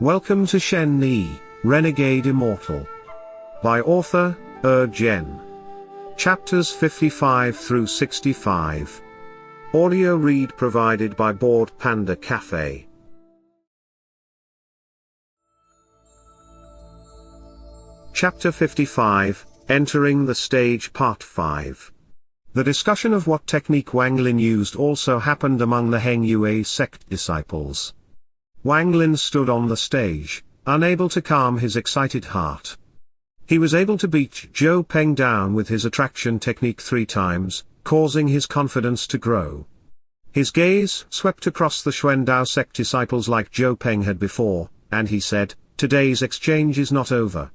Welcome to Xian Ni, Renegade Immortal. By author, Ergen. Chapters 55 through 65. Audio read provided by Board Panda Cafe. Chapter 55, Entering the Stage Part 5. The discussion of what technique Wang Lin used also happened among the Heng Yue sect disciples. Wang Lin stood on the stage, unable to calm his excited heart. He was able to beat Zhou Peng down with his attraction technique 3 times, causing his confidence to grow. His gaze swept across the Xuandao sect disciples like Zhou Peng had before, and he said, "Today's exchange is not over.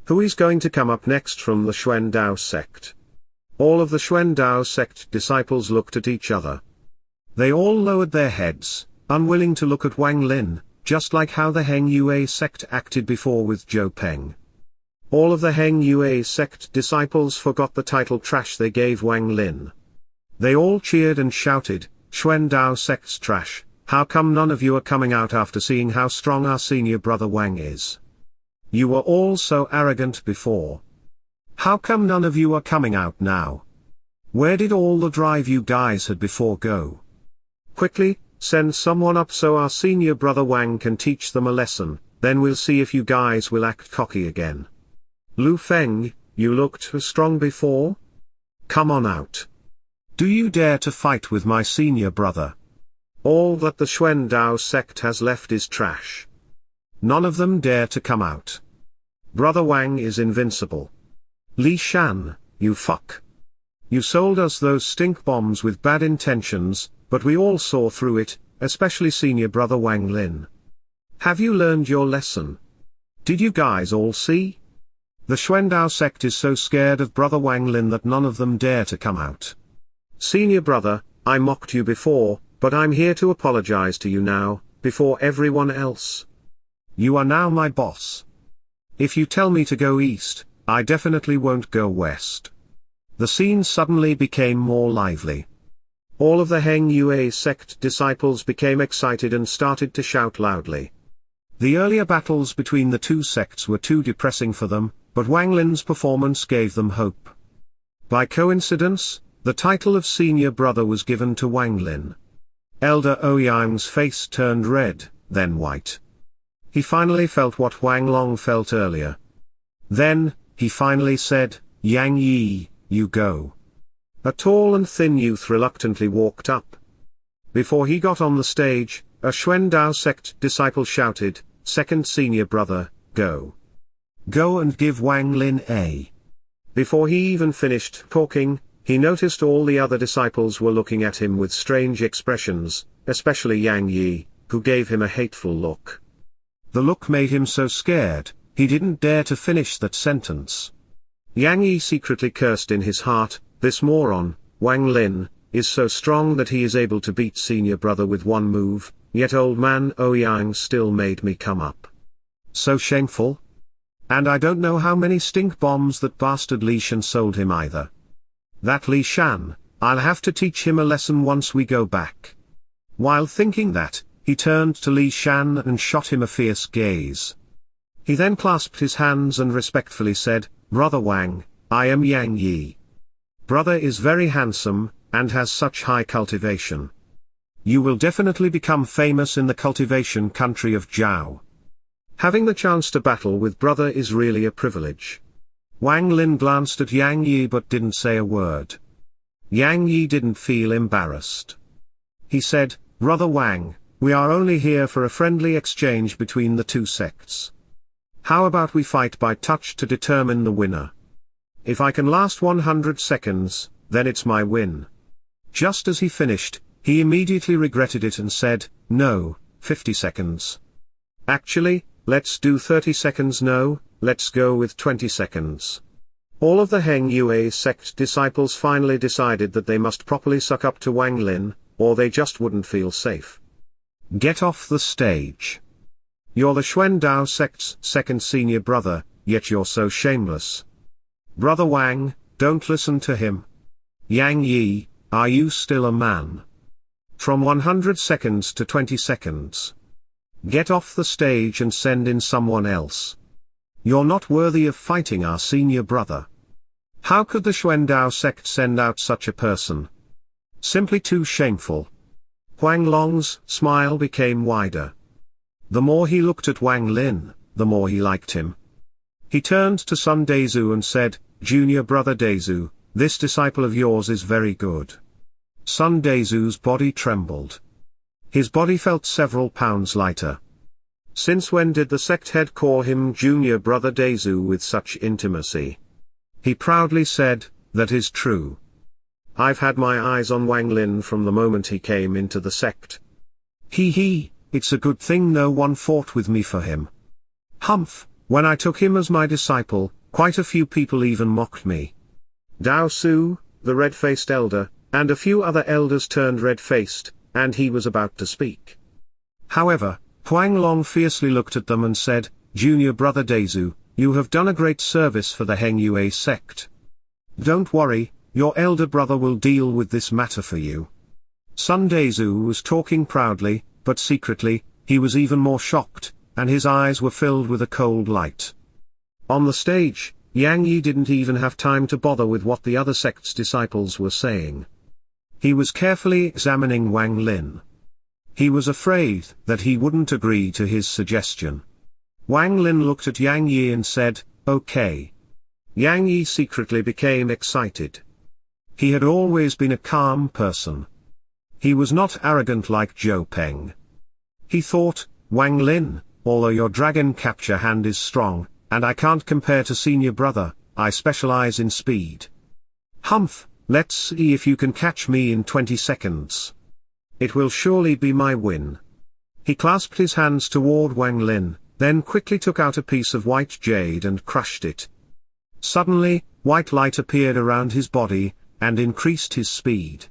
Who is going to come up next from the Xuandao sect?" All of the Xuandao sect disciples looked at each other. They all lowered their heads, unwilling to look at Wang Lin, just like how the Heng Yue sect acted before with Zhou Peng. All of the Heng Yue sect disciples forgot the title trash they gave Wang Lin. They all cheered and shouted, "Xuandao sect's trash, how come none of you are coming out after seeing how strong our senior brother Wang is? You were all so arrogant before. How come none of you are coming out now? Where did all the drive you guys had before go? Quickly, send someone up so our senior brother Wang can teach them a lesson, then we'll see if you guys will act cocky again. Lu Feng, you looked strong before? Come on out. Do you dare to fight with my senior brother? All that the Xuandao sect has left is trash. None of them dare to come out. Brother Wang is invincible. Li Shan, you fuck. You sold us those stink bombs with bad intentions, but we all saw through it, especially senior brother Wang Lin. Have you learned your lesson? Did you guys all see? The Xuandao sect is so scared of brother Wang Lin that none of them dare to come out. Senior brother, I mocked you before, but I'm here to apologize to you now, before everyone else. You are now my boss. If you tell me to go east, I definitely won't go west." The scene suddenly became more lively. All of the Heng Yue sect disciples became excited and started to shout loudly. The earlier battles between the two sects were too depressing for them, but Wang Lin's performance gave them hope. By coincidence, the title of senior brother was given to Wang Lin. Elder Ouyang's face turned red, then white. He finally felt what Wang Long felt earlier. Then, he finally said, "Yang Yi, you go." A tall and thin youth reluctantly walked up. Before he got on the stage, a Xuandao sect disciple shouted, "Second senior brother, go. Go and give Wang Lin a." Before he even finished talking, he noticed all the other disciples were looking at him with strange expressions, especially Yang Yi, who gave him a hateful look. The look made him so scared, he didn't dare to finish that sentence. Yang Yi secretly cursed in his heart, "This moron, Wang Lin, is so strong that he is able to beat senior brother with one move, yet old man Ouyang still made me come up. So shameful. And I don't know how many stink bombs that bastard Li Shan sold him either. That Li Shan, I'll have to teach him a lesson once we go back." While thinking that, he turned to Li Shan and shot him a fierce gaze. He then clasped his hands and respectfully said, "Brother Wang, I am Yang Yi. Brother is very handsome, and has such high cultivation. You will definitely become famous in the cultivation country of Zhao. Having the chance to battle with brother is really a privilege." Wang Lin glanced at Yang Yi but didn't say a word. Yang Yi didn't feel embarrassed. He said, "Brother Wang, we are only here for a friendly exchange between the two sects. How about we fight by touch to determine the winner? If I can last 100 seconds, then it's my win." Just as he finished, he immediately regretted it and said, "No, 50 seconds. Actually, let's do 30 seconds. No, let's go with 20 seconds. All of the Heng Yue sect disciples finally decided that they must properly suck up to Wang Lin, or they just wouldn't feel safe. "Get off the stage. You're the Xuandao sect's second senior brother, yet you're so shameless. Brother Wang, don't listen to him. Yang Yi, are you still a man? From 100 seconds to 20 seconds. Get off the stage and send in someone else. You're not worthy of fighting our senior brother. How could the Xuandao sect send out such a person? Simply too shameful. Wang Long's smile became wider. The more he looked at Wang Lin, the more he liked him. He turned to Sun Dezu and said, "Junior brother Dezu, this disciple of yours is very good." Sun Dezu's body trembled. His body felt several pounds lighter. Since when did the sect head call him Junior brother Dezu with such intimacy? He proudly said, "That is true. I've had my eyes on Wang Lin from the moment he came into the sect. It's a good thing no one fought with me for him. Humph, when I took him as my disciple, quite a few people even mocked me." Dao Su, the red-faced elder, and a few other elders turned red-faced, and he was about to speak. However, Wang Long fiercely looked at them and said, "Junior brother Dezu, you have done a great service for the Heng Yue sect. Don't worry, your elder brother will deal with this matter for you." Sun Dezu was talking proudly, but secretly, he was even more shocked, and his eyes were filled with a cold light. On the stage, Yang Yi didn't even have time to bother with what the other sect's disciples were saying. He was carefully examining Wang Lin. He was afraid that he wouldn't agree to his suggestion. Wang Lin looked at Yang Yi and said, "Okay." Yang Yi secretly became excited. He had always been a calm person. He was not arrogant like Zhou Peng. He thought, "Wang Lin, although your dragon capture hand is strong, and I can't compare to senior brother, I specialize in speed. Humph, let's see if you can catch me in 20 seconds. It will surely be my win." He clasped his hands toward Wang Lin, then quickly took out a piece of white jade and crushed it. Suddenly, white light appeared around his body, and increased his speed.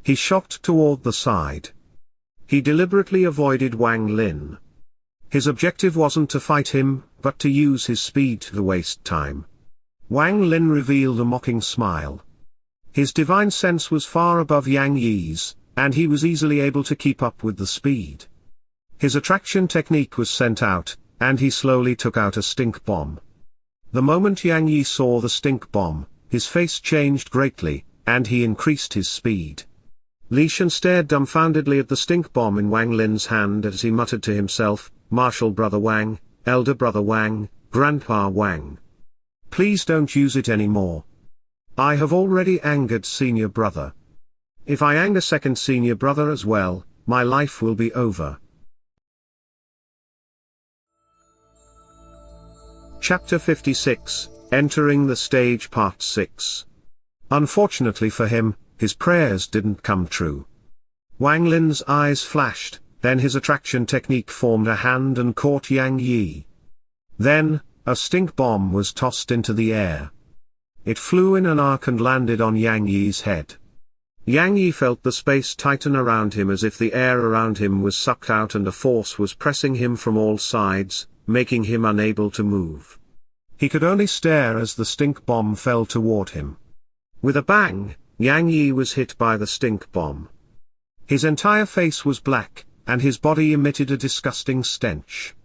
He shot toward the side. He deliberately avoided Wang Lin. His objective wasn't to fight him, but to use his speed to waste time. Wang Lin revealed a mocking smile. His divine sense was far above Yang Yi's, and he was easily able to keep up with the speed. His attraction technique was sent out, and he slowly took out a stink bomb. The moment Yang Yi saw the stink bomb, his face changed greatly, and he increased his speed. Li Shan stared dumbfoundedly at the stink bomb in Wang Lin's hand as he muttered to himself, "Martial brother Wang, elder brother Wang, grandpa Wang. Please don't use it anymore. I have already angered senior brother. If I anger second senior brother as well, my life will be over." Chapter 56, Entering the Stage Part 6. Unfortunately for him, his prayers didn't come true. Wang Lin's eyes flashed, then his attraction technique formed a hand and caught Yang Yi. Then, a stink bomb was tossed into the air. It flew in an arc and landed on Yang Yi's head. Yang Yi felt the space tighten around him as if the air around him was sucked out and a force was pressing him from all sides, making him unable to move. He could only stare as the stink bomb fell toward him. With a bang, Yang Yi was hit by the stink bomb. His entire face was black, and his body emitted a disgusting stench.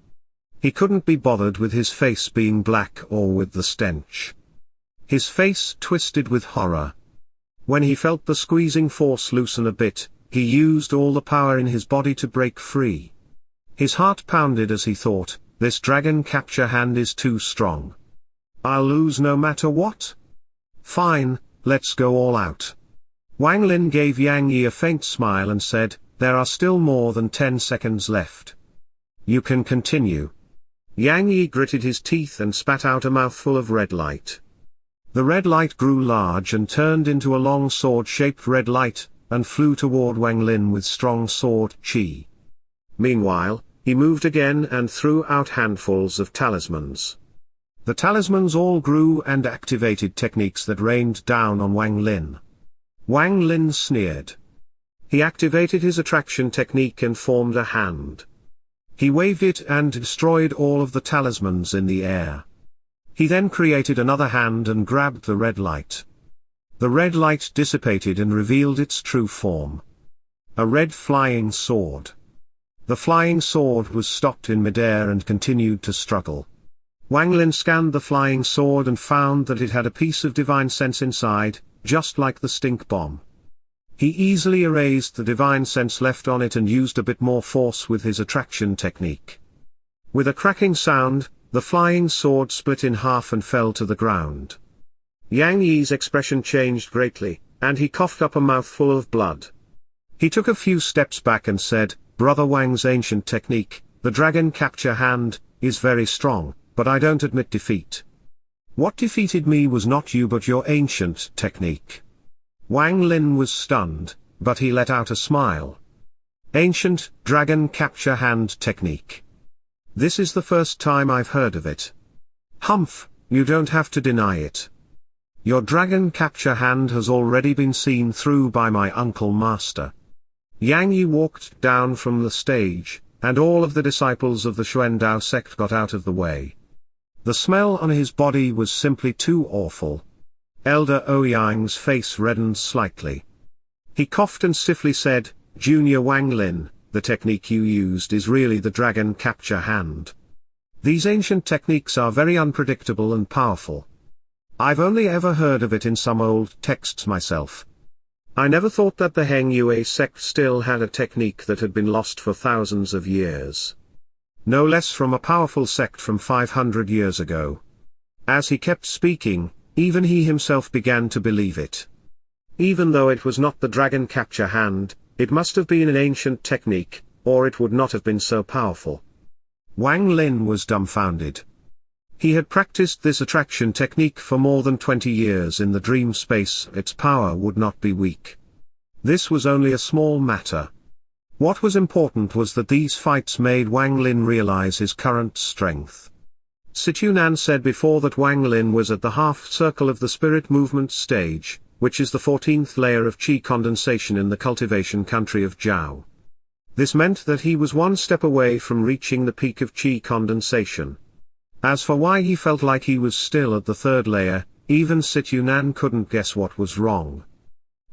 He couldn't be bothered with his face being black or with the stench. His face twisted with horror. When he felt the squeezing force loosen a bit, he used all the power in his body to break free. His heart pounded as he thought, "This dragon capture hand is too strong. I'll lose no matter what. Fine, let's go all out." Wang Lin gave Yang Yi a faint smile and said, "There are still more than 10 seconds left. You can continue." Yang Yi gritted his teeth and spat out a mouthful of red light. The red light grew large and turned into a long sword-shaped red light, and flew toward Wang Lin with strong sword chi. Meanwhile, he moved again and threw out handfuls of talismans. The talismans all grew and activated techniques that rained down on Wang Lin. Wang Lin sneered. He activated his attraction technique and formed a hand. He waved it and destroyed all of the talismans in the air. He then created another hand and grabbed the red light. The red light dissipated and revealed its true form. A red flying sword. The flying sword was stopped in midair and continued to struggle. Wang Lin scanned the flying sword and found that it had a piece of divine sense inside, just like the stink bomb. He easily erased the divine sense left on it and used a bit more force with his attraction technique. With a cracking sound, the flying sword split in half and fell to the ground. Yang Yi's expression changed greatly, and he coughed up a mouthful of blood. He took a few steps back and said, "Brother Wang's ancient technique, the dragon capture hand, is very strong, but I don't admit defeat. What defeated me was not you but your ancient technique." Wang Lin was stunned, but he let out a smile. Ancient dragon capture hand technique. This is the first time I've heard of it. Humph, you don't have to deny it. Your dragon capture hand has already been seen through by my uncle master. Yang Yi walked down from the stage, and all of the disciples of the Xuandao sect got out of the way. The smell on his body was simply too awful. Elder Ouyang's face reddened slightly. He coughed and stiffly said, "Junior Wang Lin, the technique you used is really the dragon capture hand. These ancient techniques are very unpredictable and powerful. I've only ever heard of it in some old texts myself. I never thought that the Heng Yue sect still had a technique that had been lost for thousands of years. No less from a powerful sect from 500 years ago." As he kept speaking, even he himself began to believe it. Even though it was not the dragon capture hand, it must have been an ancient technique, or it would not have been so powerful. Wang Lin was dumbfounded. He had practiced this attraction technique for more than 20 years in the dream space. Its power would not be weak. This was only a small matter. What was important was that these fights made Wang Lin realize his current strength. Situnan said before that Wang Lin was at the half-circle of the spirit movement stage, which is the 14th layer of qi condensation in the cultivation country of Zhao. This meant that he was one step away from reaching the peak of qi condensation. As for why he felt like he was still at the third layer, even Situnan couldn't guess what was wrong.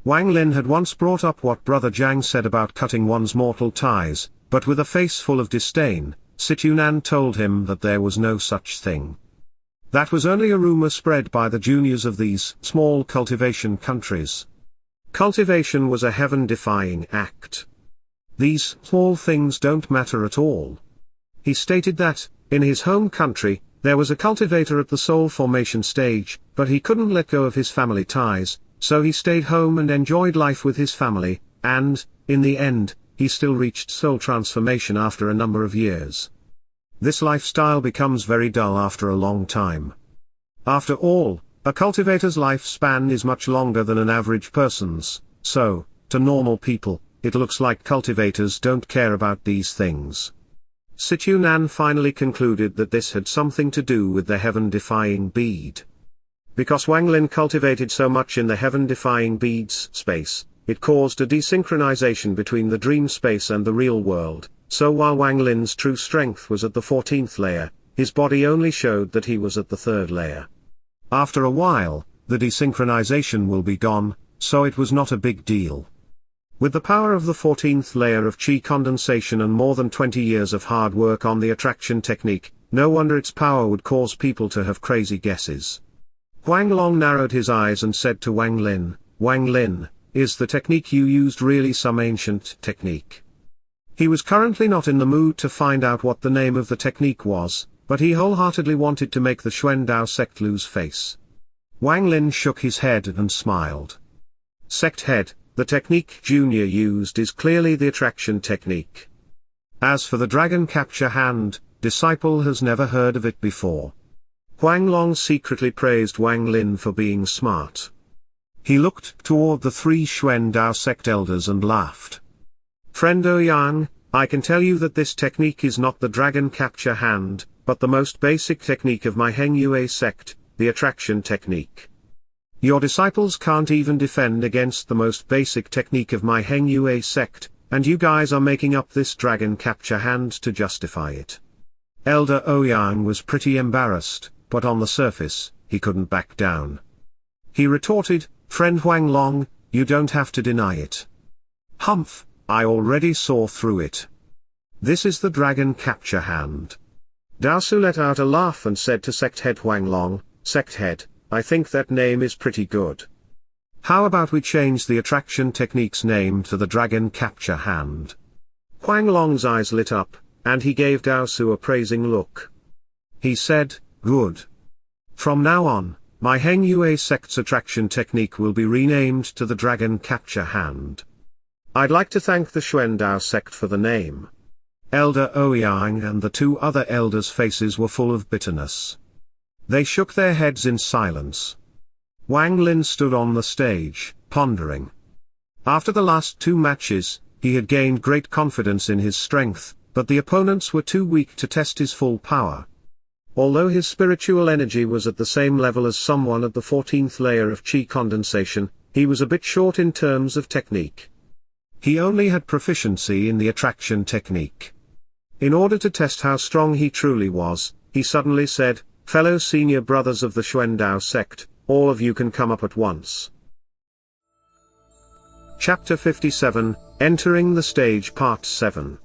Wang Lin had once brought up what Brother Jiang said about cutting one's mortal ties, but with a face full of disdain, Situnan told him that there was no such thing. That was only a rumor spread by the juniors of these small cultivation countries. Cultivation was a heaven-defying act. These small things don't matter at all. He stated that, in his home country, there was a cultivator at the soul formation stage, but he couldn't let go of his family ties, so he stayed home and enjoyed life with his family, and, in the end, he still reached soul transformation after a number of years. This lifestyle becomes very dull after a long time. After all, a cultivator's lifespan is much longer than an average person's, so, to normal people, it looks like cultivators don't care about these things. Situnan finally concluded that this had something to do with the heaven-defying bead. Because Wang Lin cultivated so much in the heaven-defying beads space, it caused a desynchronization between the dream space and the real world, so while Wang Lin's true strength was at the 14th layer, his body only showed that he was at the 3rd layer. After a while, the desynchronization will be gone, so it was not a big deal. With the power of the 14th layer of qi condensation and more than 20 years of hard work on the attraction technique, no wonder its power would cause people to have crazy guesses. Huang Long narrowed his eyes and said to Wang Lin, is the technique you used really some ancient technique? He was currently not in the mood to find out what the name of the technique was, but he wholeheartedly wanted to make the Xuandao sect lose face. Wang Lin shook his head and smiled. Sect head, the technique Junior used is clearly the attraction technique. As for the dragon capture hand, disciple has never heard of it before. Huang Long secretly praised Wang Lin for being smart. He looked toward the 3 Xuandao sect elders and laughed. Friend Ouyang, I can tell you that this technique is not the dragon capture hand, but the most basic technique of my Heng Yue sect, the attraction technique. Your disciples can't even defend against the most basic technique of my Heng Yue sect, and you guys are making up this dragon capture hand to justify it. Elder Ouyang was pretty embarrassed, but on the surface, he couldn't back down. He retorted, Friend Huang Long, you don't have to deny it. Humph, I already saw through it. This is the dragon capture hand. Dao Su let out a laugh and said to sect head Huang Long, "Sect head, I think that name is pretty good. How about we change the attraction technique's name to the dragon capture hand?" Huang Long's eyes lit up, and he gave Dao Su a praising look. He said, "Good. From now on, my Heng Yue sect's attraction technique will be renamed to the dragon capture hand. I'd like to thank the Xuandao sect for the name." Elder Ouyang and the two other elders' faces were full of bitterness. They shook their heads in silence. Wang Lin stood on the stage, pondering. After the last two matches, he had gained great confidence in his strength, but the opponents were too weak to test his full power. Although his spiritual energy was at the same level as someone at the 14th layer of Qi condensation, he was a bit short in terms of technique. He only had proficiency in the attraction technique. In order to test how strong he truly was, he suddenly said, "Fellow senior brothers of the Xuandao sect, all of you can come up at once." Chapter 57, Entering the Stage Part 7.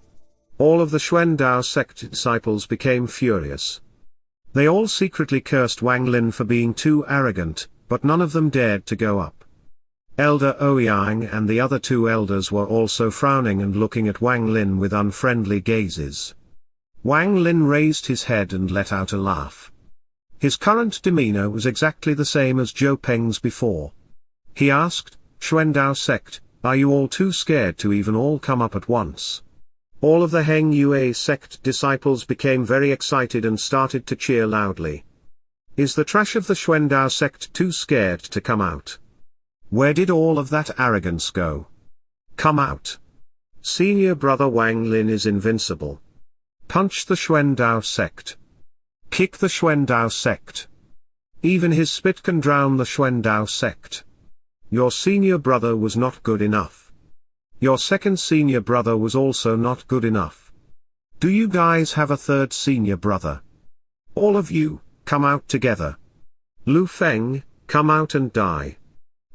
All of the Xuandao sect disciples became furious. They all secretly cursed Wang Lin for being too arrogant, but none of them dared to go up. Elder Ouyang and the other two elders were also frowning and looking at Wang Lin with unfriendly gazes. Wang Lin raised his head and let out a laugh. His current demeanor was exactly the same as Zhou Peng's before. He asked, "Xuandao sect, are you all too scared to even all come up at once?" All of the Heng Yue sect disciples became very excited and started to cheer loudly. Is the trash of the Xuandao sect too scared to come out? Where did all of that arrogance go? Come out. Senior brother Wang Lin is invincible. Punch the Xuandao sect. Kick the Xuandao sect. Even his spit can drown the Xuandao sect. Your senior brother was not good enough. Your second senior brother was also not good enough. Do you guys have a third senior brother? All of you, come out together. Lu Feng, come out and die.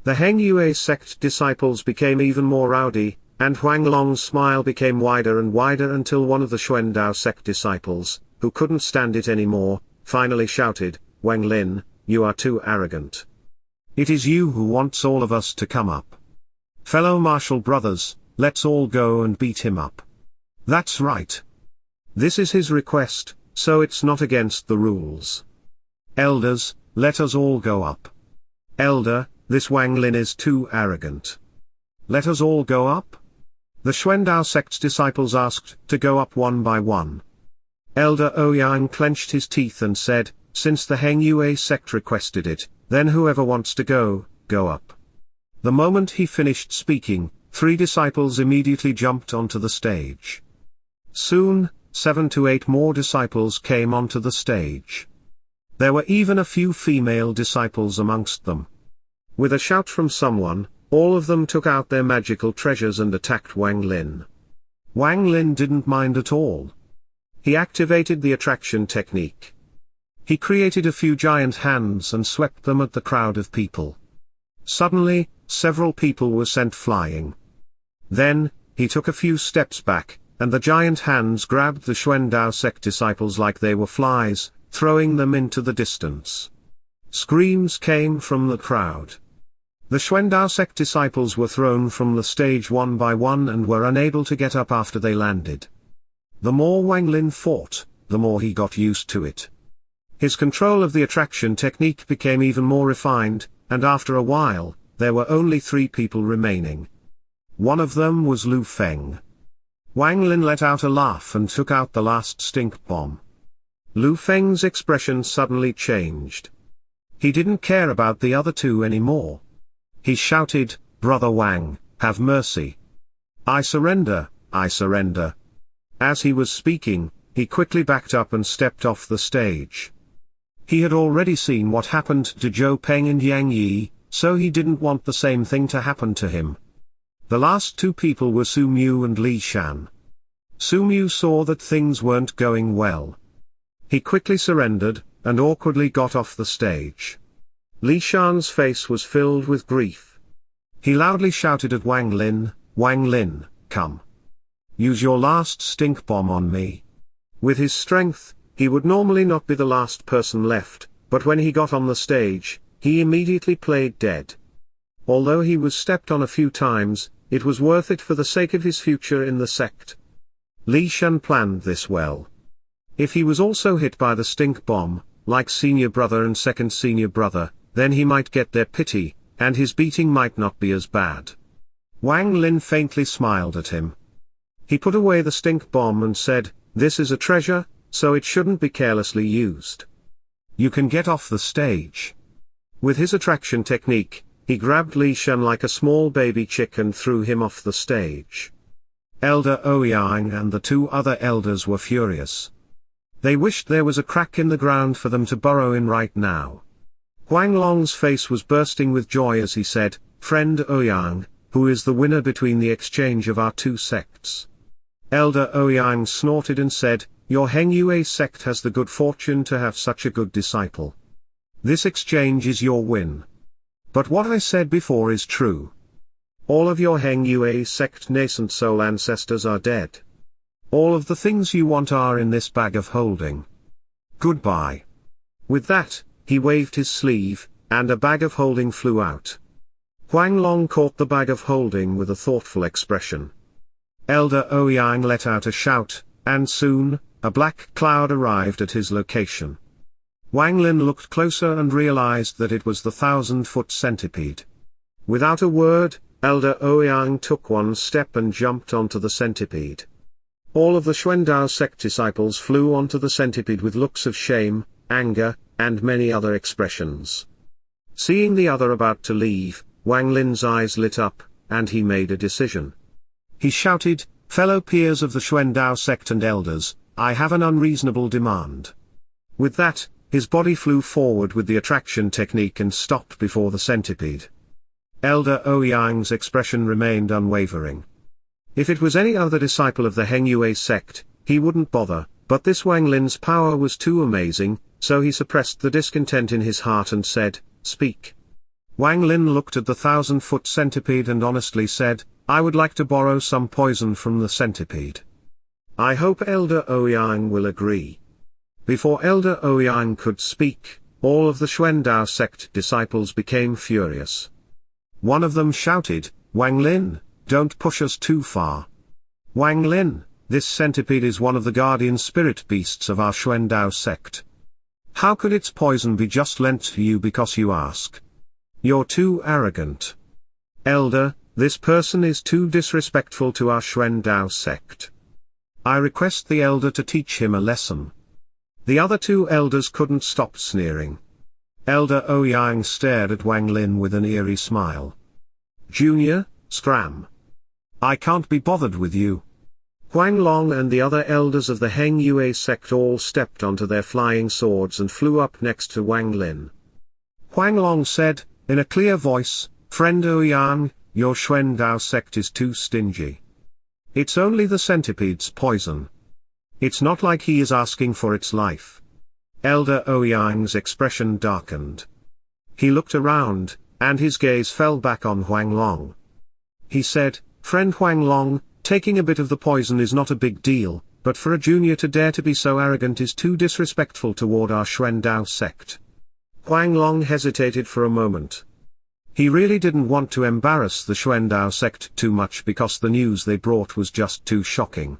The Heng Yue sect disciples became even more rowdy, and Huang Long's smile became wider and wider until one of the Xuandao sect disciples, who couldn't stand it anymore, finally shouted, "Wang Lin, you are too arrogant. It is you who wants all of us to come up. Fellow martial brothers, let's all go and beat him up. That's right. This is his request, so it's not against the rules. Elders, let us all go up. Elder, this Wang Lin is too arrogant. Let us all go up?" The Xuandao sect's disciples asked to go up one by one. Elder Ouyang clenched his teeth and said, "Since the Heng Yue sect requested it, then whoever wants to go, go up." The moment he finished speaking, 3 disciples immediately jumped onto the stage. Soon, 7 to 8 more disciples came onto the stage. There were even a few female disciples amongst them. With a shout from someone, all of them took out their magical treasures and attacked Wang Lin. Wang Lin didn't mind at all. He activated the attraction technique. He created a few giant hands and swept them at the crowd of people. Suddenly, several people were sent flying. Then, he took a few steps back, and the giant hands grabbed the Xuandao sect disciples like they were flies, throwing them into the distance. Screams came from the crowd. The Xuandao sect disciples were thrown from the stage one by one and were unable to get up after they landed. The more Wang Lin fought, the more he got used to it. His control of the attraction technique became even more refined, and after a while, there were only 3 people remaining. One of them was Lu Feng. Wang Lin let out a laugh and took out the last stink bomb. Lu Feng's expression suddenly changed. He didn't care about the other 2 anymore. He shouted, "Brother Wang, have mercy. I surrender, I surrender." As he was speaking, he quickly backed up and stepped off the stage. He had already seen what happened to Zhou Peng and Yang Yi, so he didn't want the same thing to happen to him. The last 2 people were Su Mu and Li Shan. Su Mu saw that things weren't going well. He quickly surrendered, and awkwardly got off the stage. Li Shan's face was filled with grief. He loudly shouted at Wang Lin, "Wang Lin, come. use your last stink bomb on me. With his strength, he would normally not be the last person left, but when he got on the stage, he immediately played dead. Although he was stepped on a few times, it was worth it for the sake of his future in the sect. Li Shan planned this well. If he was also hit by the stink bomb, like senior brother and second senior brother, then he might get their pity, and his beating might not be as bad. Wang Lin faintly smiled at him. He put away the stink bomb and said, "This is a treasure, so it shouldn't be carelessly used. You can get off the stage." With his attraction technique, he grabbed Li Shan like a small baby chick and threw him off the stage. Elder Ouyang and the two other elders were furious. They wished there was a crack in the ground for them to burrow in right now. Huang Long's face was bursting with joy as he said, "Friend Ouyang, who is the winner between the exchange of our two sects?" Elder Ouyang snorted and said, "Your Heng Yue sect has the good fortune to have such a good disciple. This exchange is your win. But what I said before is true. All of your Heng Yue sect nascent soul ancestors are dead. All of the things you want are in this bag of holding. Goodbye." With that, he waved his sleeve, and a bag of holding flew out. Huang Long caught the bag of holding with a thoughtful expression. Elder Ouyang let out a shout, and soon, a black cloud arrived at his location. Wang Lin looked closer and realized that it was the 1,000-foot centipede. Without a word, Elder Ouyang took one step and jumped onto the centipede. All of the Xuandao sect disciples flew onto the centipede with looks of shame, anger, and many other expressions. Seeing the other about to leave, Wang Lin's eyes lit up, and he made a decision. He shouted, "Fellow peers of the Xuandao sect and elders, I have an unreasonable demand." With that, his body flew forward with the attraction technique and stopped before the centipede. Elder Ouyang's expression remained unwavering. If it was any other disciple of the Heng Yue sect, he wouldn't bother, but this Wang Lin's power was too amazing, so he suppressed the discontent in his heart and said, "Speak." Wang Lin looked at the 1,000-foot centipede and honestly said, "I would like to borrow some poison from the centipede. I hope Elder Ouyang will agree." Before Elder Ouyang could speak, all of the Xuandao sect disciples became furious. One of them shouted, "Wang Lin, don't push us too far. Wang Lin, this centipede is one of the guardian spirit beasts of our Xuandao sect. How could its poison be just lent to you because you ask? You're too arrogant. Elder, this person is too disrespectful to our Xuandao sect. I request the elder to teach him a lesson." The other two elders couldn't stop sneering. Elder Ouyang stared at Wang Lin with an eerie smile. "Junior, scram. I can't be bothered with you." Huang Long and the other elders of the Heng Yue sect all stepped onto their flying swords and flew up next to Wang Lin. Huang Long said, in a clear voice, "Friend Ouyang, your Xuandao sect is too stingy. It's only the centipede's poison. It's not like he is asking for its life." Elder Ouyang's expression darkened. He looked around, and his gaze fell back on Huang Long. He said, "Friend Huang Long, taking a bit of the poison is not a big deal, but for a junior to dare to be so arrogant is too disrespectful toward our Xuandao sect." Huang Long hesitated for a moment. He really didn't want to embarrass the Xuandao sect too much because the news they brought was just too shocking.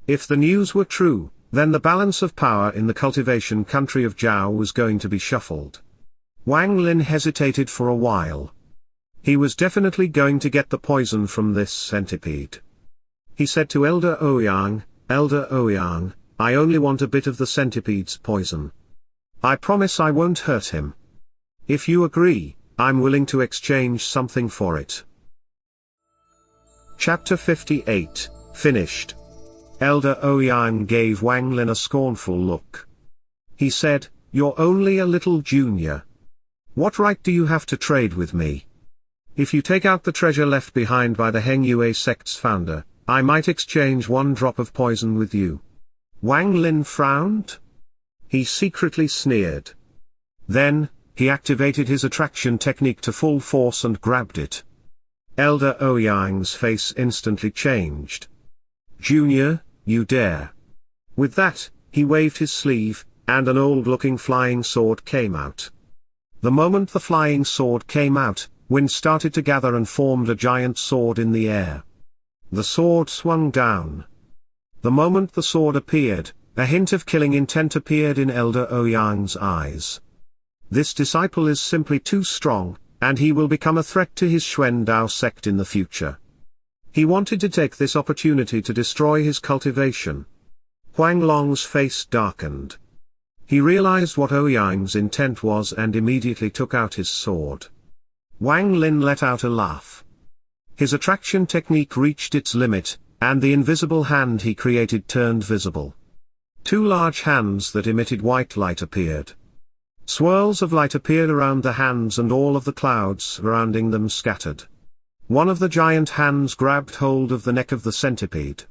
If the news were true, then the balance of power in the cultivation country of Zhao was going to be shuffled. Wang Lin hesitated for a while. He was definitely going to get the poison from this centipede. He said to Elder Ouyang, "Elder Ouyang, I only want a bit of the centipede's poison. I promise I won't hurt him. If you agree, I'm willing to exchange something for it." Chapter 58, Finished. Elder Ouyang gave Wang Lin a scornful look. He said, "You're only a little junior. What right do you have to trade with me? If you take out the treasure left behind by the Heng Yue sect's founder, I might exchange one drop of poison with you." Wang Lin frowned. He secretly sneered. Then, he activated his attraction technique to full force and grabbed it. Elder Ouyang's face instantly changed. Junior, you dare. With that, he waved his sleeve, and an old-looking flying sword came out. The moment the flying sword came out, wind started to gather and formed a giant sword in the air. The sword swung down. The moment the sword appeared, a hint of killing intent appeared in Elder Ouyang's eyes. This disciple is simply too strong, and he will become a threat to his Xuan Dao sect in the future. He wanted to take this opportunity to destroy his cultivation. Huang Long's face darkened. He realized what Ouyang's intent was and immediately took out his sword. Wang Lin let out a laugh. His attraction technique reached its limit, and the invisible hand he created turned visible. Two large hands that emitted white light appeared. Swirls of light appeared around the hands and all of the clouds surrounding them scattered. One of the giant hands grabbed hold of the neck of the centipede.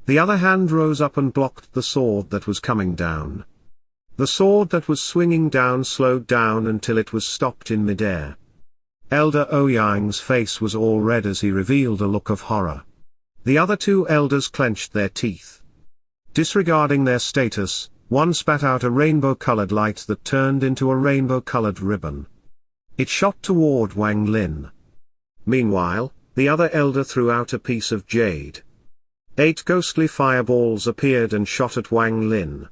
The other hand rose up and blocked the sword that was coming down. The sword that was swinging down slowed down until it was stopped in midair. Elder Ouyang's face was all red as he revealed a look of horror. The other two elders clenched their teeth. Disregarding their status, one spat out a rainbow-colored light that turned into a rainbow-colored ribbon. It shot toward Wang Lin. Meanwhile, the other elder threw out a piece of jade. 8 ghostly fireballs appeared and shot at Wang Lin.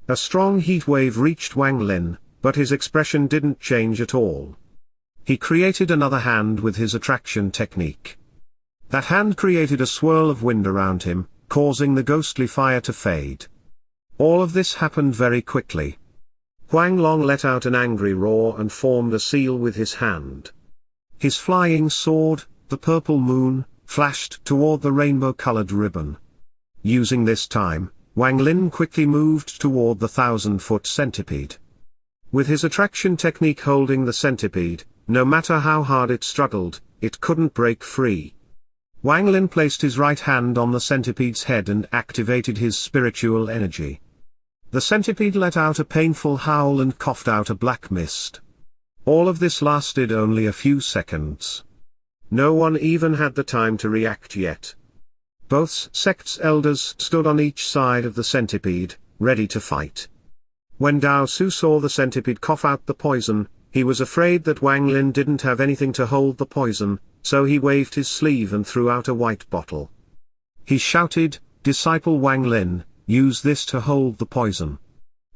A strong heat wave reached Wang Lin, but his expression didn't change at all. He created another hand with his attraction technique. That hand created a swirl of wind around him, causing the ghostly fire to fade. All of this happened very quickly. Huang Long let out an angry roar and formed a seal with his hand. His flying sword, the purple moon, flashed toward the rainbow-colored ribbon. Using this time, Wang Lin quickly moved toward the 1,000-foot centipede. With his attraction technique holding the centipede, no matter how hard it struggled, it couldn't break free. Wang Lin placed his right hand on the centipede's head and activated his spiritual energy. The centipede let out a painful howl and coughed out a black mist. All of this lasted only a few seconds. No one even had the time to react yet. Both sects' elders stood on each side of the centipede, ready to fight. When Dao Su saw the centipede cough out the poison, he was afraid that Wang Lin didn't have anything to hold the poison, so he waved his sleeve and threw out a white bottle. He shouted, "Disciple Wang Lin, use this to hold the poison."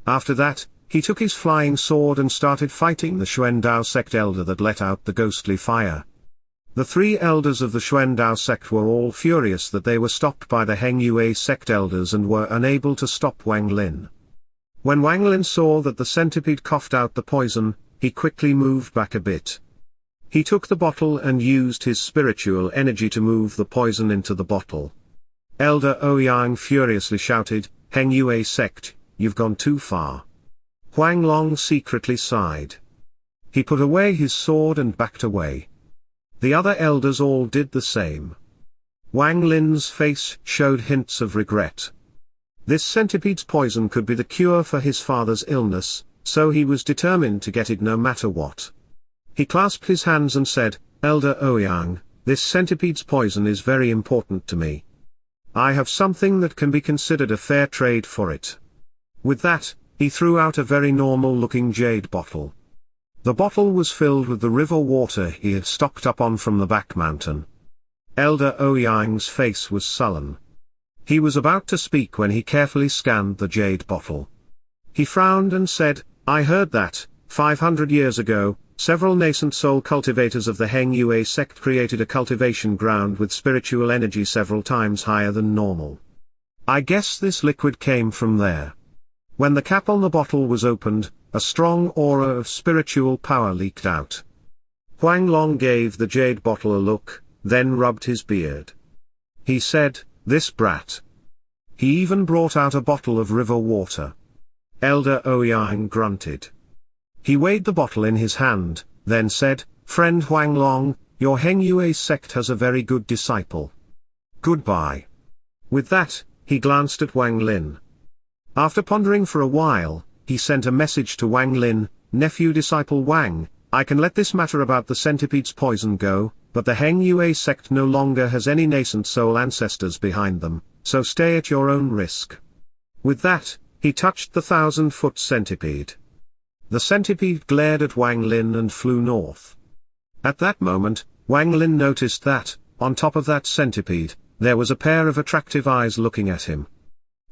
After that, he took his flying sword and started fighting the Xuan Dao sect elder that let out the ghostly fire. The 3 elders of the Xuan Dao sect were all furious that they were stopped by the Heng Yue sect elders and were unable to stop Wang Lin. When Wang Lin saw that the centipede coughed out the poison, he quickly moved back a bit. He took the bottle and used his spiritual energy to move the poison into the bottle. Elder Ouyang furiously shouted, "Heng Yue sect, you've gone too far." Huang Long secretly sighed. He put away his sword and backed away. The other elders all did the same. Wang Lin's face showed hints of regret. This centipede's poison could be the cure for his father's illness, so he was determined to get it no matter what. He clasped his hands and said, "Elder Ouyang, this centipede's poison is very important to me. I have something that can be considered a fair trade for it." With that, he threw out a very normal-looking jade bottle. The bottle was filled with the river water he had stocked up on from the back mountain. Elder Ouyang's face was sullen. He was about to speak when he carefully scanned the jade bottle. He frowned and said, "I heard that, 500 years ago, several nascent soul cultivators of the Heng Yue sect created a cultivation ground with spiritual energy several times higher than normal. I guess this liquid came from there." When the cap on the bottle was opened, a strong aura of spiritual power leaked out. Huang Long gave the jade bottle a look, then rubbed his beard. He said, "This brat." He even brought out a bottle of river water. Elder Ouyang grunted. He weighed the bottle in his hand, then said, "Friend Huang Long, your Heng Yue sect has a very good disciple. Goodbye." With that, he glanced at Wang Lin. After pondering for a while, he sent a message to Wang Lin, "Nephew disciple Wang, I can let this matter about the centipede's poison go, but the Heng Yue sect no longer has any nascent soul ancestors behind them, so stay at your own risk." With that, he touched the 1,000-foot centipede. The centipede glared at Wang Lin and flew north. At that moment, Wang Lin noticed that, on top of that centipede, there was a pair of attractive eyes looking at him.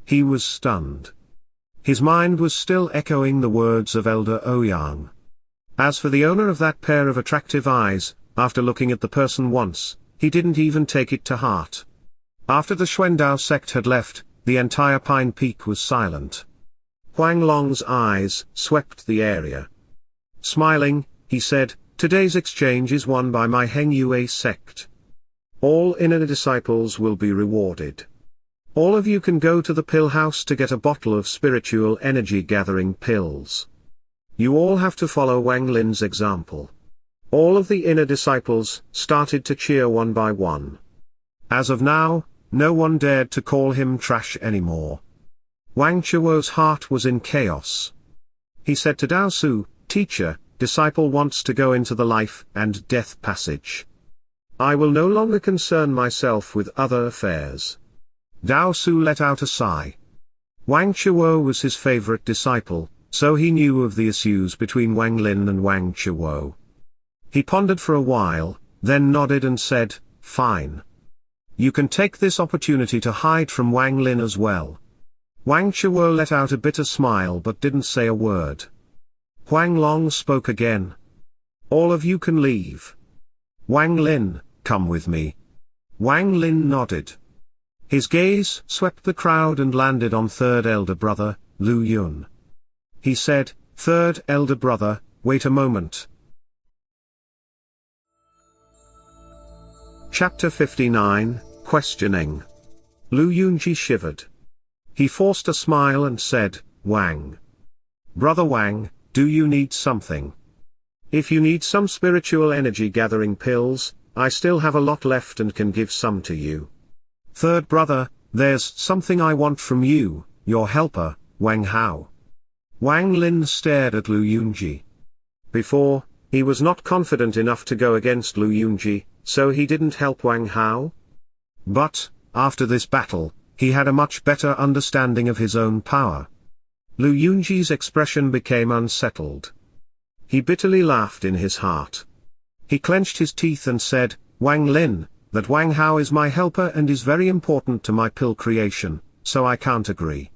He was stunned. His mind was still echoing the words of Elder Ouyang. As for the owner of that pair of attractive eyes, after looking at the person once, he didn't even take it to heart. After the Xuandao sect had left, the entire Pine Peak was silent. Huang Long's eyes swept the area. Smiling, he said, "Today's exchange is won by my Heng Yue sect. All inner disciples will be rewarded. All of you can go to the pill house to get a bottle of spiritual energy gathering pills. You all have to follow Wang Lin's example." All of the inner disciples started to cheer one by one. As of now, no one dared to call him trash anymore. Wang Chuo's heart was in chaos. He said to Dao Su, "Teacher, disciple wants to go into the life and death passage. I will no longer concern myself with other affairs." Dao Su let out a sigh. Wang Chuo was his favorite disciple, so he knew of the issues between Wang Lin and Wang Chuo. He pondered for a while, then nodded and said, "Fine. You can take this opportunity to hide from Wang Lin as well." Wang Chuo let out a bitter smile but didn't say a word. Huang Long spoke again. "All of you can leave. Wang Lin, come with me." Wang Lin nodded. His gaze swept the crowd and landed on third elder brother, Lu Yun. He said, "Third elder brother, wait a moment." Chapter 59, Questioning. Lu Yunji shivered. He forced a smile and said, "Wang. Brother Wang, do you need something? If you need some spiritual energy gathering pills, I still have a lot left and can give some to you. Third brother, there's something I want from you, your helper, Wang Hao." Wang Lin stared at Lu Yunji. Before, he was not confident enough to go against Lu Yunji, so he didn't help Wang Hao. But, after this battle, he had a much better understanding of his own power. Lu Yunji's expression became unsettled. He bitterly laughed in his heart. He clenched his teeth and said, "Wang Lin, that Wang Hao is my helper and is very important to my pill creation, so I can't agree."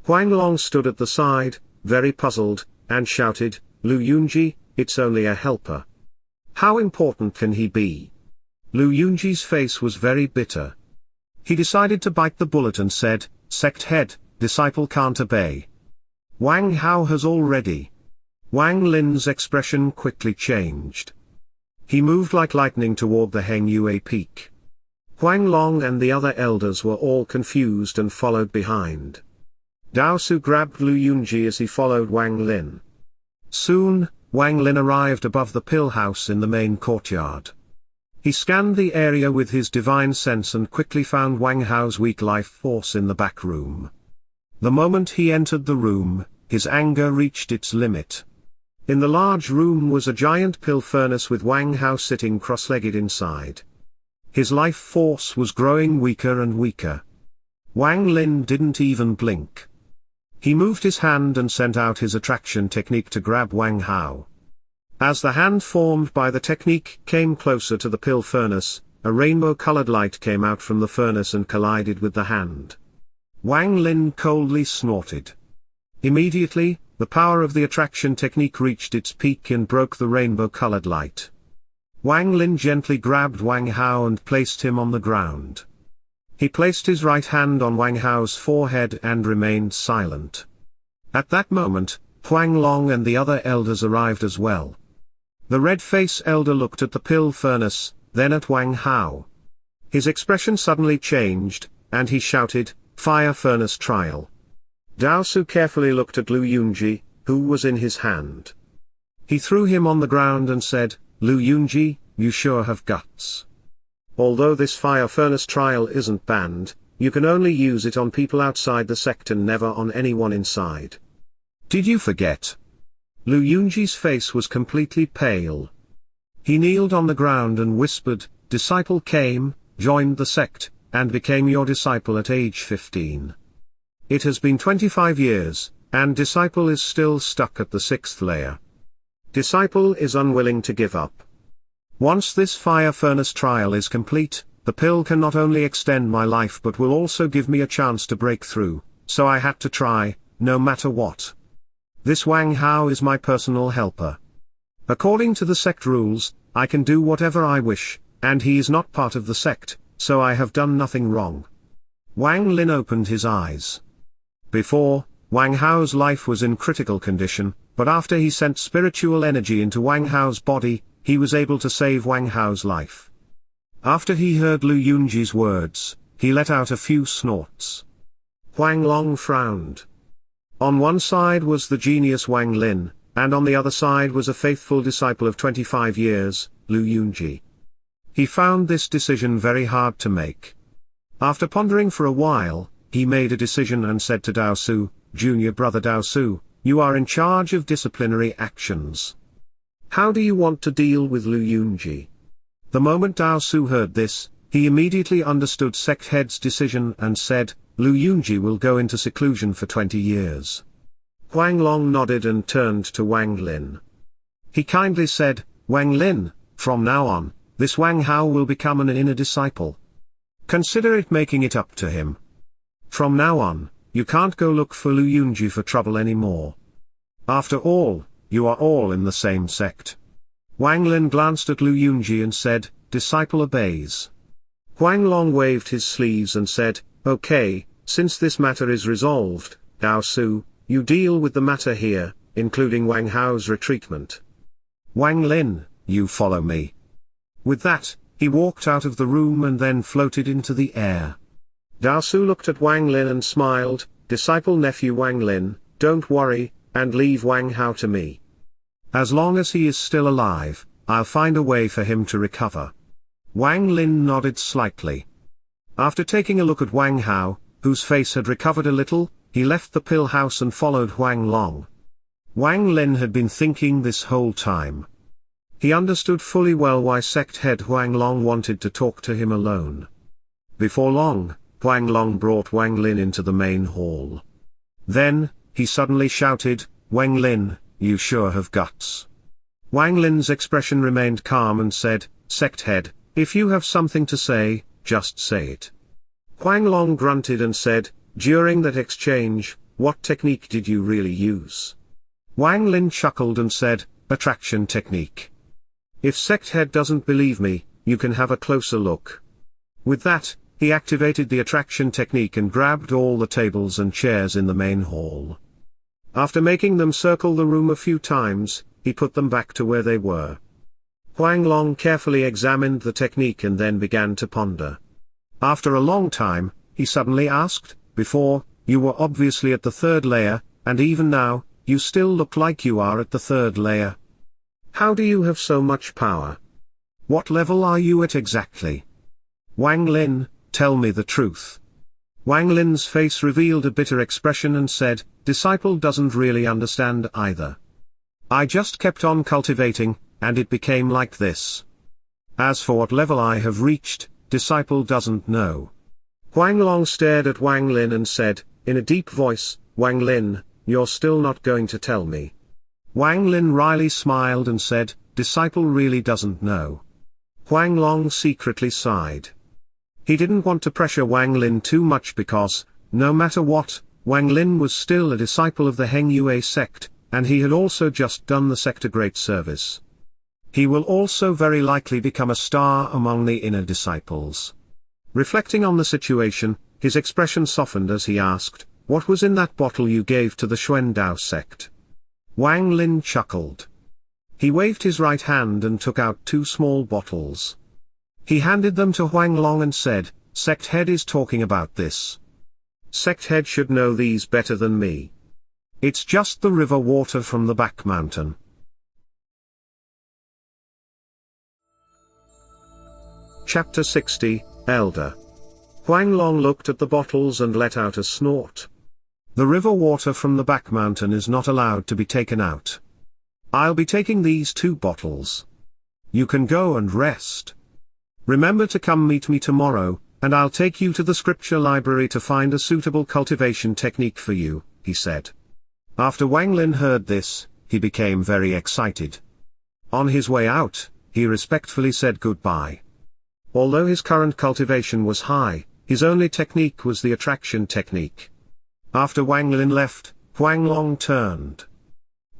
Huang Long stood at the side, very puzzled, and shouted, "Lu Yunji, it's only a helper. How important can he be?" Lu Yunji's face was very bitter. He decided to bite the bullet and said, "Sect head, disciple can't obey. Wang Hao has already." Wang Lin's expression quickly changed. He moved like lightning toward the Heng Yue peak. Huang Long and the other elders were all confused and followed behind. Dao Su grabbed Lu Yunji as he followed Wang Lin. Soon, Wang Lin arrived above the pill house in the main courtyard. He scanned the area with his divine sense and quickly found Wang Hao's weak life force in the back room. The moment he entered the room, his anger reached its limit. In the large room was a giant pill furnace with Wang Hao sitting cross-legged inside. His life force was growing weaker and weaker. Wang Lin didn't even blink. He moved his hand and sent out his attraction technique to grab Wang Hao. As the hand formed by the technique came closer to the pill furnace, a rainbow-colored light came out from the furnace and collided with the hand. Wang Lin coldly snorted. Immediately, the power of the attraction technique reached its peak and broke the rainbow-colored light. Wang Lin gently grabbed Wang Hao and placed him on the ground. He placed his right hand on Wang Hao's forehead and remained silent. At that moment, Huang Long and the other elders arrived as well. The red-face elder looked at the pill furnace, then at Wang Hao. His expression suddenly changed, and he shouted, "Fire furnace trial." Dao Su carefully looked at Lu Yunji, who was in his hand. He threw him on the ground and said, "Lu Yunji, you sure have guts. Although this fire furnace trial isn't banned, you can only use it on people outside the sect and never on anyone inside. Did you forget?" Lu Yunji's face was completely pale. He kneeled on the ground and whispered, "Disciple came, joined the sect, and became your disciple at age 15. It has been 25 years, and disciple is still stuck at the 6th layer. Disciple is unwilling to give up. Once this fire furnace trial is complete, the pill can not only extend my life but will also give me a chance to break through, so I had to try, no matter what. This Wang Hao is my personal helper. According to the sect rules, I can do whatever I wish, and he is not part of the sect, so I have done nothing wrong. Wang Lin opened his eyes. Before, Wang Hao's life was in critical condition, but after he sent spiritual energy into Wang Hao's body, he was able to save Wang Hao's life. After he heard Lu Yunji's words, he let out a few snorts. Huang Long frowned. On one side was the genius Wang Lin, and on the other side was a faithful disciple of 25 years, Lu Yunji. He found this decision very hard to make. After pondering for a while, he made a decision and said to Dao Su, "Junior brother Dao Su, you are in charge of disciplinary actions. How do you want to deal with Lu Yunji?" The moment Dao Su heard this, he immediately understood sect head's decision and said, "Lu Yunji will go into seclusion for 20 years. Huang Long nodded and turned to Wang Lin. He kindly said, "Wang Lin, from now on, this Wang Hao will become an inner disciple. Consider it making it up to him. From now on, you can't go look for Lu Yunji for trouble anymore. After all, you are all in the same sect." Wang Lin glanced at Lu Yunji and said, "Disciple obeys." Huang Long waved his sleeves and said, "Okay, since this matter is resolved, Dao Su, you deal with the matter here, including Wang Hao's retreatment. Wang Lin, you follow me." With that, he walked out of the room and then floated into the air. Dao Su looked at Wang Lin and smiled, "Disciple nephew Wang Lin, don't worry, and leave Wang Hao to me. As long as he is still alive, I'll find a way for him to recover." Wang Lin nodded slightly. After taking a look at Wang Hao, whose face had recovered a little, he left the pill house and followed Huang Long. Wang Lin had been thinking this whole time. He understood fully well why sect head Huang Long wanted to talk to him alone. Before long, Huang Long brought Wang Lin into the main hall. Then, he suddenly shouted, "Wang Lin, you sure have guts." Wang Lin's expression remained calm and said, "Sect head, if you have something to say, just say it." Huang Long grunted and said, "During that exchange, what technique did you really use?" Wang Lin chuckled and said, "Attraction technique. If sect head doesn't believe me, you can have a closer look." With that, he activated the attraction technique and grabbed all the tables and chairs in the main hall. After making them circle the room a few times, he put them back to where they were. Huang Long carefully examined the technique and then began to ponder. After a long time, he suddenly asked, "Before, you were obviously at the 3rd layer, and even now, you still look like you are at the 3rd layer. How do you have so much power? What level are you at exactly? Wang Lin, tell me the truth." Wang Lin's face revealed a bitter expression and said, "Disciple doesn't really understand either. I just kept on cultivating, and it became like this. As for what level I have reached, disciple doesn't know." Huang Long stared at Wang Lin and said, in a deep voice, "Wang Lin, you're still not going to tell me." Wang Lin wryly smiled and said, "Disciple really doesn't know." Huang Long secretly sighed. He didn't want to pressure Wang Lin too much because, no matter what, Wang Lin was still a disciple of the Heng Yue sect, and he had also just done the sect a great service. He will also very likely become a star among the inner disciples. Reflecting on the situation, his expression softened as he asked, "What was in that bottle you gave to the Xuan Dao sect?" Wang Lin chuckled. He waved his right hand and took out 2 small bottles. He handed them to Huang Long and said, "Sect head is talking about this. Sect head should know these better than me. It's just the river water from the back mountain." Chapter 60, Elder. Huang Long looked at the bottles and let out a snort. "The river water from the back mountain is not allowed to be taken out. I'll be taking these 2 bottles. You can go and rest. Remember to come meet me tomorrow, and I'll take you to the scripture library to find a suitable cultivation technique for you," he said. After Wang Lin heard this, he became very excited. On his way out, he respectfully said goodbye. Although his current cultivation was high, his only technique was the attraction technique. After Wang Lin left, Huang Long turned.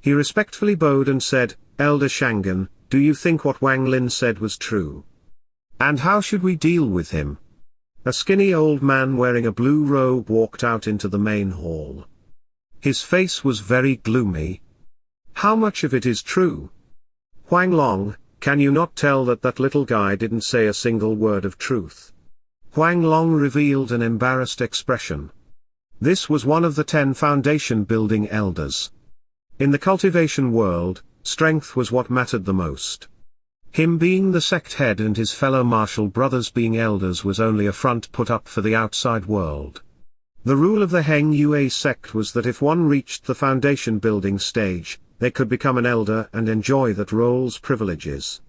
He respectfully bowed and said, "Elder Shangan, do you think what Wang Lin said was true? And how should we deal with him?" A skinny old man wearing a blue robe walked out into the main hall. His face was very gloomy. "How much of it is true? Huang Long, can you not tell that that little guy didn't say a single word of truth?" Huang Long revealed an embarrassed expression. This was one of the 10 foundation-building elders. In the cultivation world, strength was what mattered the most. Him being the sect head and his fellow martial brothers being elders was only a front put up for the outside world. The rule of the Heng Yue sect was that if one reached the foundation-building stage, they could become an elder and enjoy that role's privileges.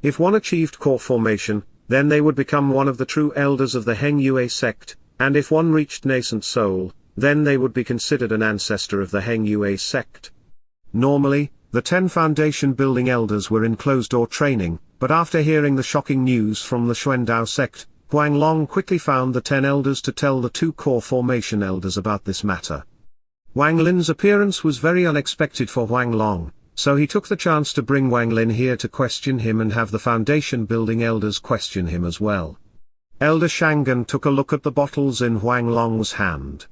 If one achieved core formation, then they would become one of the true elders of the Heng Yue sect, and if one reached nascent soul, then they would be considered an ancestor of the Heng Yue sect. Normally, the 10 foundation-building elders were in closed-door training, but after hearing the shocking news from the Xuandao sect, Huang Long quickly found the 10 elders to tell the 2 core formation elders about this matter. Wang Lin's appearance was very unexpected for Huang Long, so he took the chance to bring Wang Lin here to question him and have the foundation-building elders question him as well. Elder Shangan took a look at the bottles in Huang Long's hand.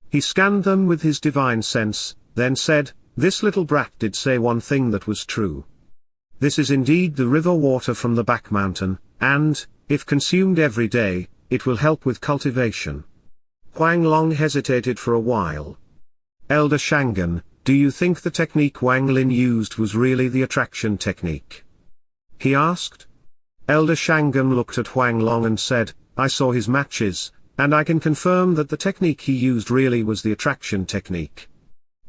He scanned them with his divine sense, then said, "This little brat did say one thing that was true. This is indeed the river water from the back mountain, and, if consumed every day, it will help with cultivation." Huang Long hesitated for a while. "Elder Shangan, do you think the technique Wang Lin used was really the attraction technique?" he asked. Elder Shangan looked at Huang Long and said, "I saw his matches, and I can confirm that the technique he used really was the attraction technique."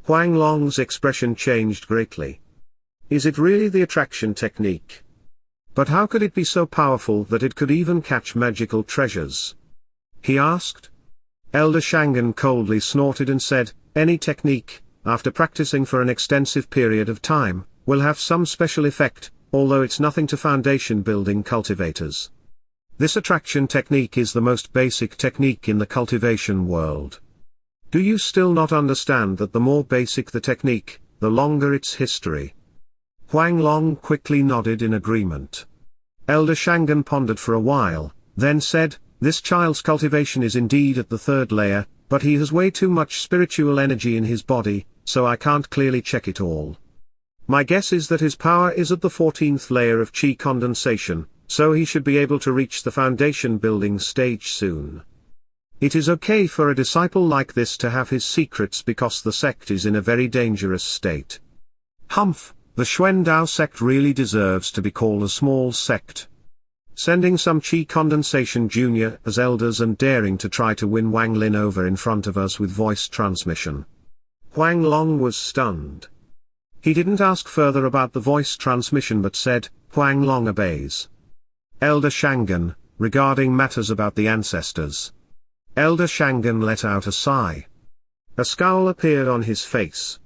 Huang Long's expression changed greatly. "Is it really the attraction technique? But how could it be so powerful that it could even catch magical treasures?" he asked. Elder Shangan coldly snorted and said, "Any technique, after practicing for an extensive period of time, will have some special effect, although it's nothing to foundation-building cultivators. This attraction technique is the most basic technique in the cultivation world. Do you still not understand that the more basic the technique, the longer its history?" Huang Long quickly nodded in agreement. Elder Shangan pondered for a while, then said, "This child's cultivation is indeed at the 3rd layer, but he has way too much spiritual energy in his body, so I can't clearly check it all. My guess is that his power is at the 14th layer of chi condensation, so he should be able to reach the foundation building stage soon. It is okay for a disciple like this to have his secrets because the sect is in a very dangerous state. Humph, the Xuandao sect really deserves to be called a small sect. Sending some chi condensation junior as elders and daring to try to win Wang Lin over in front of us with voice transmission." Huang Long was stunned. He didn't ask further about the voice transmission but said, "Huang Long obeys." Elder Shangan, regarding matters about the ancestors. Elder Shangan let out a sigh. A scowl appeared on his face.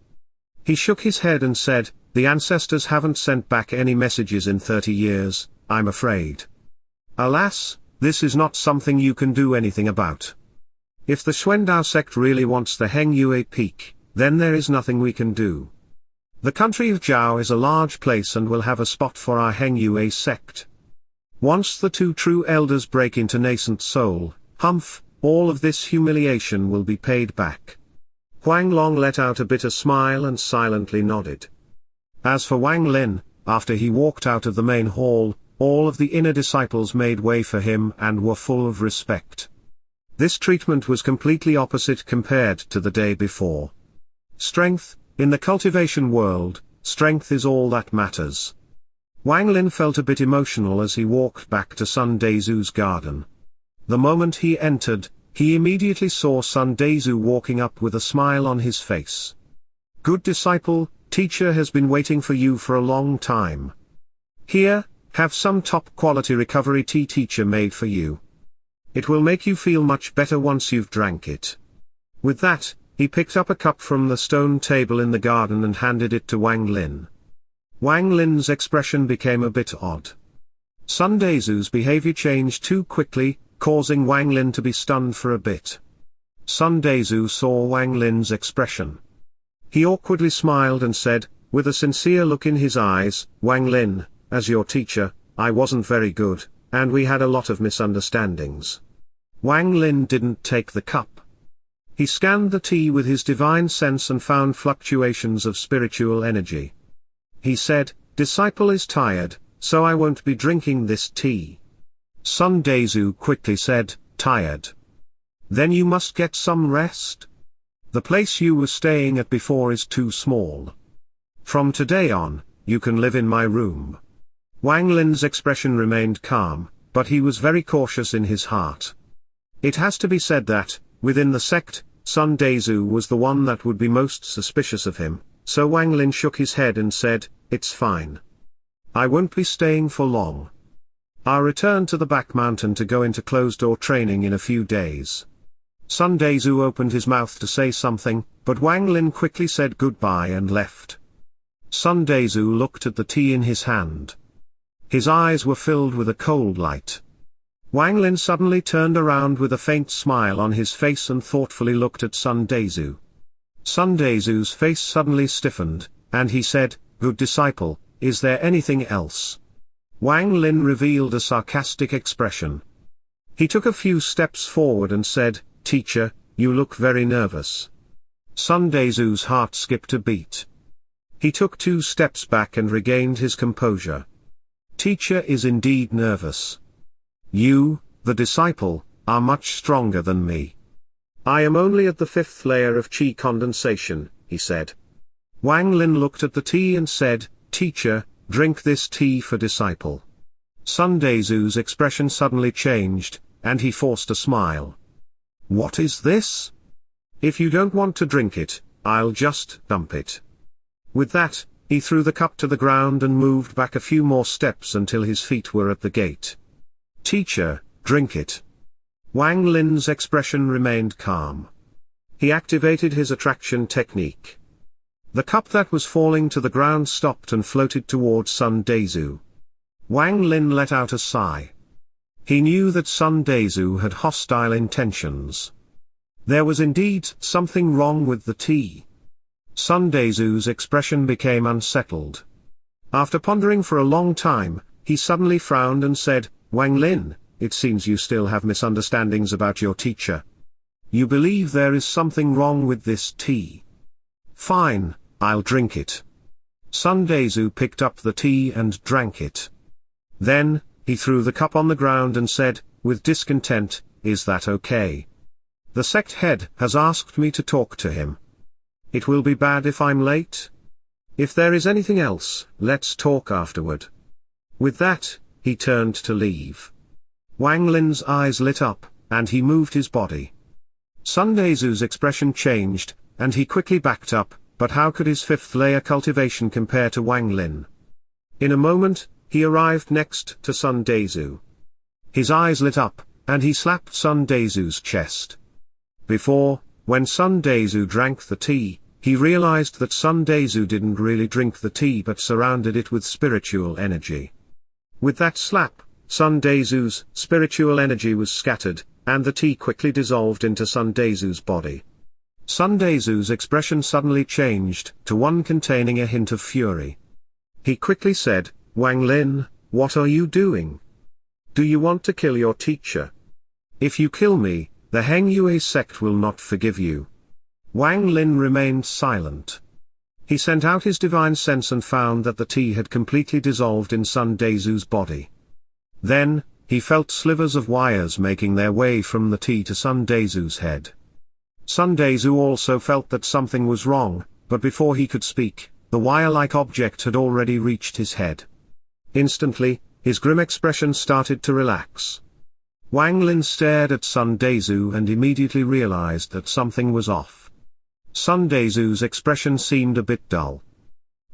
He shook his head and said, "The ancestors haven't sent back any messages in 30 years, I'm afraid. Alas, this is not something you can do anything about. If the Xuandao sect really wants the Heng Yue peak, then there is nothing we can do. The country of Zhao is a large place and will have a spot for our Heng Yue sect. Once the 2 true elders break into nascent soul, humph, all of this humiliation will be paid back." Huang Long let out a bitter smile and silently nodded. As for Wang Lin, after he walked out of the main hall, all of the inner disciples made way for him and were full of respect. This treatment was completely opposite compared to the day before. Strength, in the cultivation world, strength is all that matters. Wang Lin felt a bit emotional as he walked back to Sun Dezu's garden. The moment he entered, he immediately saw Sun Dezu walking up with a smile on his face. "Good disciple, teacher has been waiting for you for a long time. Here, have some top quality recovery tea teacher made for you." It will make you feel much better once you've drank it. With that, he picked up a cup from the stone table in the garden and handed it to Wang Lin. Wang Lin's expression became a bit odd. Sun Dezu's behavior changed too quickly, causing Wang Lin to be stunned for a bit. Sun Dezu saw Wang Lin's expression. He awkwardly smiled and said, with a sincere look in his eyes, "Wang Lin, as your teacher, I wasn't very good, and we had a lot of misunderstandings." Wang Lin didn't take the cup. He scanned the tea with his divine sense and found fluctuations of spiritual energy. He said, "Disciple is tired, so I won't be drinking this tea." Sun Dezu quickly said, "Tired? Then you must get some rest. The place you were staying at before is too small. From today on, you can live in my room." Wang Lin's expression remained calm, but he was very cautious in his heart. It has to be said that, within the sect, Sun Dezu was the one that would be most suspicious of him, so Wang Lin shook his head and said, "It's fine. I won't be staying for long. I'll return to the back mountain to go into closed-door training in a few days." Sun Dezu opened his mouth to say something, but Wang Lin quickly said goodbye and left. Sun Dezu looked at the tea in his hand. His eyes were filled with a cold light. Wang Lin suddenly turned around with a faint smile on his face and thoughtfully looked at Sun Dezu. Sun Dezu's face suddenly stiffened, and he said, "Good disciple, is there anything else?" Wang Lin revealed a sarcastic expression. He took a few steps forward and said, "Teacher, you look very nervous." Sun Dezu's heart skipped a beat. He took 2 steps back and regained his composure. "Teacher is indeed nervous. You, the disciple, are much stronger than me. I am only at the 5th layer of qi condensation," he said. Wang Lin looked at the tea and said, "Teacher, drink this tea for disciple." Sun Dezu's expression suddenly changed, and he forced a smile. "What is this? If you don't want to drink it, I'll just dump it." With that, he threw the cup to the ground and moved back a few more steps until his feet were at the gate. "Teacher, drink it." Wang Lin's expression remained calm. He activated his attraction technique. The cup that was falling to the ground stopped and floated towards Sun Dezu. Wang Lin let out a sigh. He knew that Sun Dezu had hostile intentions. There was indeed something wrong with the tea. Sun Dezu's expression became unsettled. After pondering for a long time, he suddenly frowned and said, "Wang Lin, it seems you still have misunderstandings about your teacher. You believe there is something wrong with this tea. Fine, I'll drink it." Sun Dezu picked up the tea and drank it. Then, he threw the cup on the ground and said, with discontent, "Is that okay? The sect head has asked me to talk to him. It will be bad if I'm late? If there is anything else, let's talk afterward." With that, he turned to leave. Wang Lin's eyes lit up, and he moved his body. Sun Dezu's expression changed, and he quickly backed up, but how could his 5th layer cultivation compare to Wang Lin? In a moment, he arrived next to Sun Dezu. His eyes lit up, and he slapped Sun Dezu's chest. Before, when Sun Dezu drank the tea, he realized that Sun Dezu didn't really drink the tea but surrounded it with spiritual energy. With that slap, Sun Dezu's spiritual energy was scattered, and the tea quickly dissolved into Sun Dezu's body. Sun Dezu's expression suddenly changed to one containing a hint of fury. He quickly said, "Wang Lin, what are you doing? Do you want to kill your teacher? If you kill me, the Heng Yue sect will not forgive you." Wang Lin remained silent. He sent out his divine sense and found that the tea had completely dissolved in Sun Dezu's body. Then, he felt slivers of wires making their way from the tea to Sun Dezu's head. Sun Dezu also felt that something was wrong, but before he could speak, the wire-like object had already reached his head. Instantly, his grim expression started to relax. Wang Lin stared at Sun Dezu and immediately realized that something was off. Sun Dezu's expression seemed a bit dull.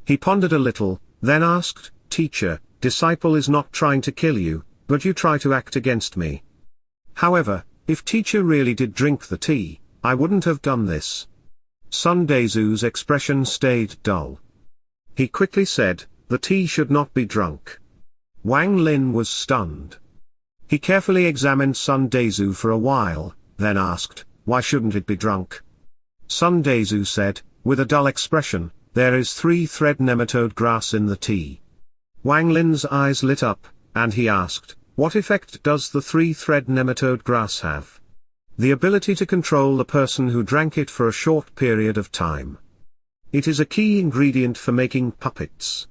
He pondered a little, then asked, "Teacher, disciple is not trying to kill you, but you try to act against me. However, if teacher really did drink the tea, I wouldn't have done this. Sun Dezu's expression stayed dull. He quickly said, the tea should not be drunk. Wang Lin was stunned. He carefully examined Sun Dezu for a while, then asked, why shouldn't it be drunk? Sun Dezu said, with a dull expression, there is 3-thread nematode grass in the tea. Wang Lin's eyes lit up, and he asked, what effect does the 3-thread nematode grass have? The ability to control the person who drank it for a short period of time. It is a key ingredient for making puppets.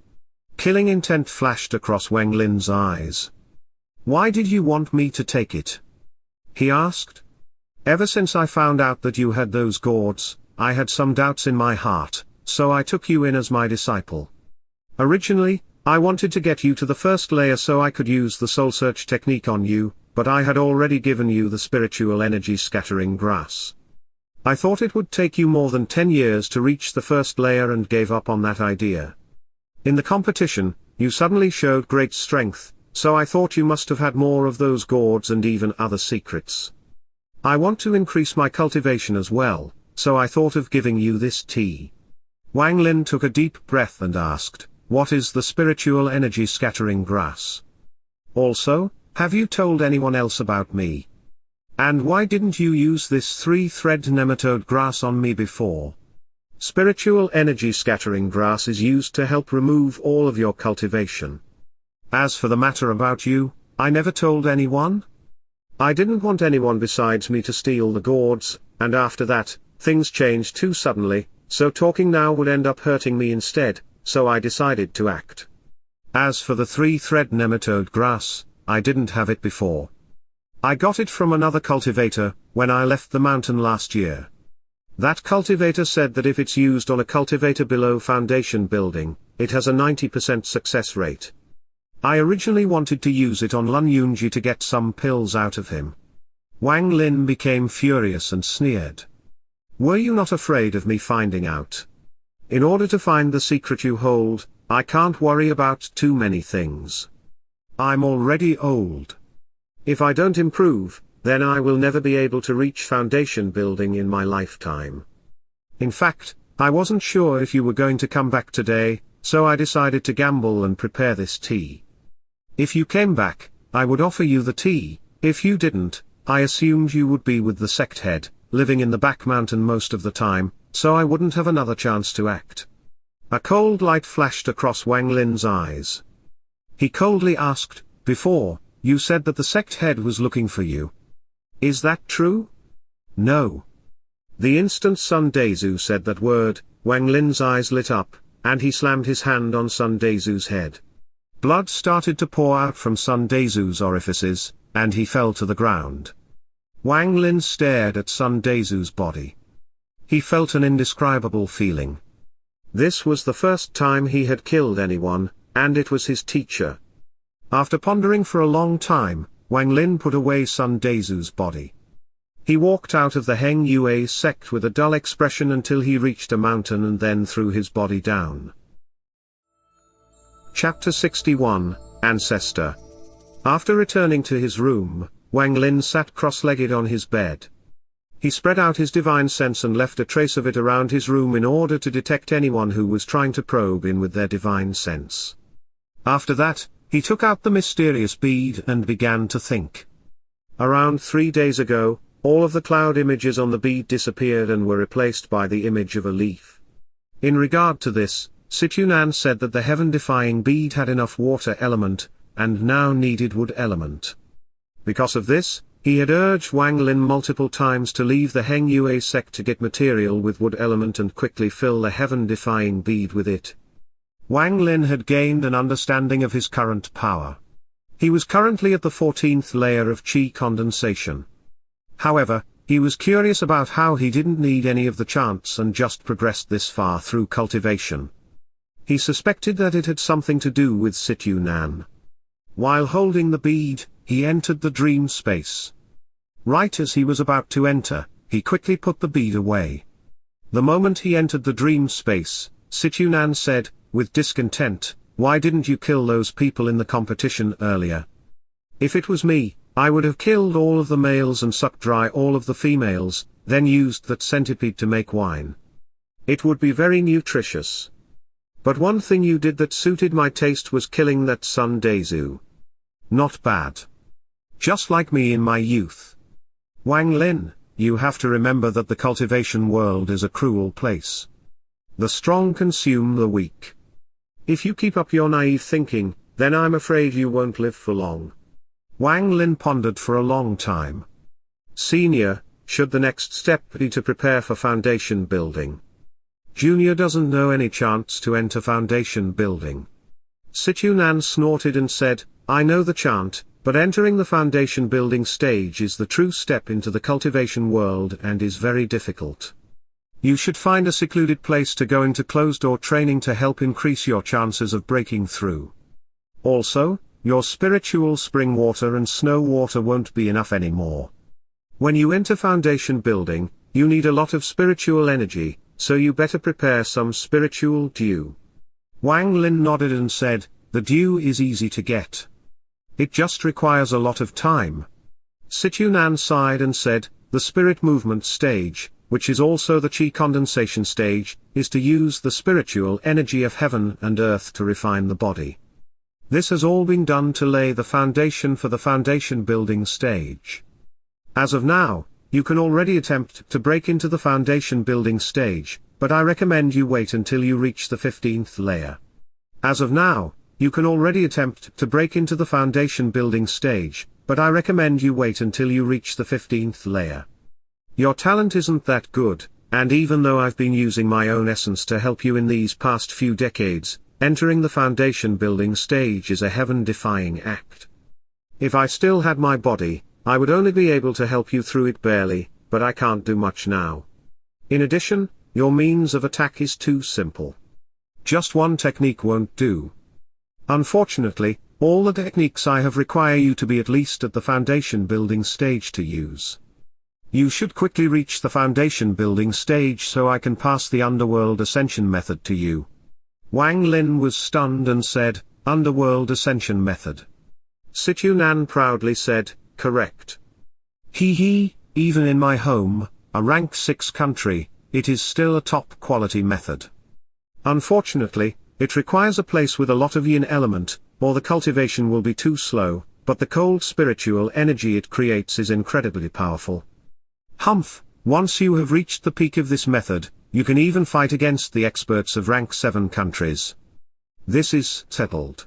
Killing intent flashed across Wang Lin's eyes. Why did you want me to take it? He asked. Ever since I found out that you had those gourds, I had some doubts in my heart, so I took you in as my disciple. Originally, I wanted to get you to the first layer so I could use the soul search technique on you, but I had already given you the spiritual energy scattering grass. I thought it would take you more than 10 years to reach the first layer and gave up on that idea. In the competition, you suddenly showed great strength, so I thought you must have had more of those gourds and even other secrets. I want to increase my cultivation as well, so I thought of giving you this tea. Wang Lin took a deep breath and asked, what is the spiritual energy scattering grass? Also, have you told anyone else about me? And why didn't you use this 3-thread nematode grass on me before? Spiritual energy scattering grass is used to help remove all of your cultivation. As for the matter about you, I never told anyone. I didn't want anyone besides me to steal the gourds, and after that, things changed too suddenly, so talking now would end up hurting me instead, so I decided to act. As for the 3-thread nematode grass, I didn't have it before. I got it from another cultivator, when I left the mountain last year. That cultivator said that if it's used on a cultivator below foundation building, it has a 90% success rate. I originally wanted to use it on Lun Yunji to get some pills out of him. Wang Lin became furious and sneered. Were you not afraid of me finding out? In order to find the secret you hold, I can't worry about too many things. I'm already old. If I don't improve, then I will never be able to reach foundation building in my lifetime. In fact, I wasn't sure if you were going to come back today, so I decided to gamble and prepare this tea. If you came back, I would offer you the tea. If you didn't, I assumed you would be with the sect head, living in the back mountain most of the time, so I wouldn't have another chance to act. A cold light flashed across Wang Lin's eyes. He coldly asked, before, you said that the sect head was looking for you. Is that true? No. The instant Sun Dezu said that word, Wang Lin's eyes lit up, and he slammed his hand on Sun Dezu's head. Blood started to pour out from Sun Dezu's orifices, and he fell to the ground. Wang Lin stared at Sun Dezu's body. He felt an indescribable feeling. This was the first time he had killed anyone, and it was his teacher. After pondering for a long time, Wang Lin put away Sun Dezu's body. He walked out of the Heng Yue sect with a dull expression until he reached a mountain and then threw his body down. Chapter 61, Ancestor. After returning to his room, Wang Lin sat cross-legged on his bed. He spread out his divine sense and left a trace of it around his room in order to detect anyone who was trying to probe in with their divine sense. After that, he took out the mysterious bead and began to think. Around 3 days ago, all of the cloud images on the bead disappeared and were replaced by the image of a leaf. In regard to this, Xuanhuan said that the heaven-defying bead had enough water element, and now needed wood element. Because of this, he had urged Wang Lin multiple times to leave the Heng Yue sect to get material with wood element and quickly fill the heaven-defying bead with it. Wang Lin had gained an understanding of his current power. He was currently at the 14th layer of qi condensation. However, he was curious about how he didn't need any of the chants and just progressed this far through cultivation. He suspected that it had something to do with Xuanhuan. While holding the bead, he entered the dream space. Right as he was about to enter, he quickly put the bead away. The moment he entered the dream space, Xuanhuan said, with discontent, "Why didn't you kill those people in the competition earlier? If it was me, I would have killed all of the males and sucked dry all of the females, then used that centipede to make wine. It would be very nutritious. But one thing you did that suited my taste was killing that Sun Dezu. Not bad. Just like me in my youth. Wang Lin, you have to remember that the cultivation world is a cruel place. The strong consume the weak. If you keep up your naive thinking, then I'm afraid you won't live for long. Wang Lin pondered for a long time. Senior, should the next step be to prepare for foundation building? Junior doesn't know any chance to enter foundation building. Xuanhuan snorted and said, I know the chant, but entering the foundation building stage is the true step into the cultivation world and is very difficult. You should find a secluded place to go into closed-door training to help increase your chances of breaking through. Also, your spiritual spring water and snow water won't be enough anymore. When you enter foundation building, you need a lot of spiritual energy, so you better prepare some spiritual dew. Wang Lin nodded and said, the dew is easy to get. It just requires a lot of time. Xuanhuan sighed and said, the spirit movement stage, which is also the chi condensation stage, is to use the spiritual energy of heaven and earth to refine the body. This has all been done to lay the foundation for the foundation building stage. As of now, you can already attempt to break into the foundation building stage, but I recommend you wait until you reach the 15th layer. As of now, you can already attempt to break into the foundation building stage, but I recommend you wait until you reach the 15th layer. Your talent isn't that good, and even though I've been using my own essence to help you in these past few decades, entering the foundation building stage is a heaven-defying act. If I still had my body, I would only be able to help you through it barely, but I can't do much now. In addition, your means of attack is too simple. Just one technique won't do. Unfortunately, all the techniques I have require you to be at least at the foundation building stage to use. You should quickly reach the foundation building stage so I can pass the underworld ascension method to you. Wang Lin was stunned and said, underworld ascension method. Xuanhuan proudly said, correct. Even in my home, a rank 6 country, it is still a top quality method. Unfortunately, it requires a place with a lot of yin element, or the cultivation will be too slow, but the cold spiritual energy it creates is incredibly powerful. Humph, once you have reached the peak of this method, you can even fight against the experts of rank 7 countries. This is settled.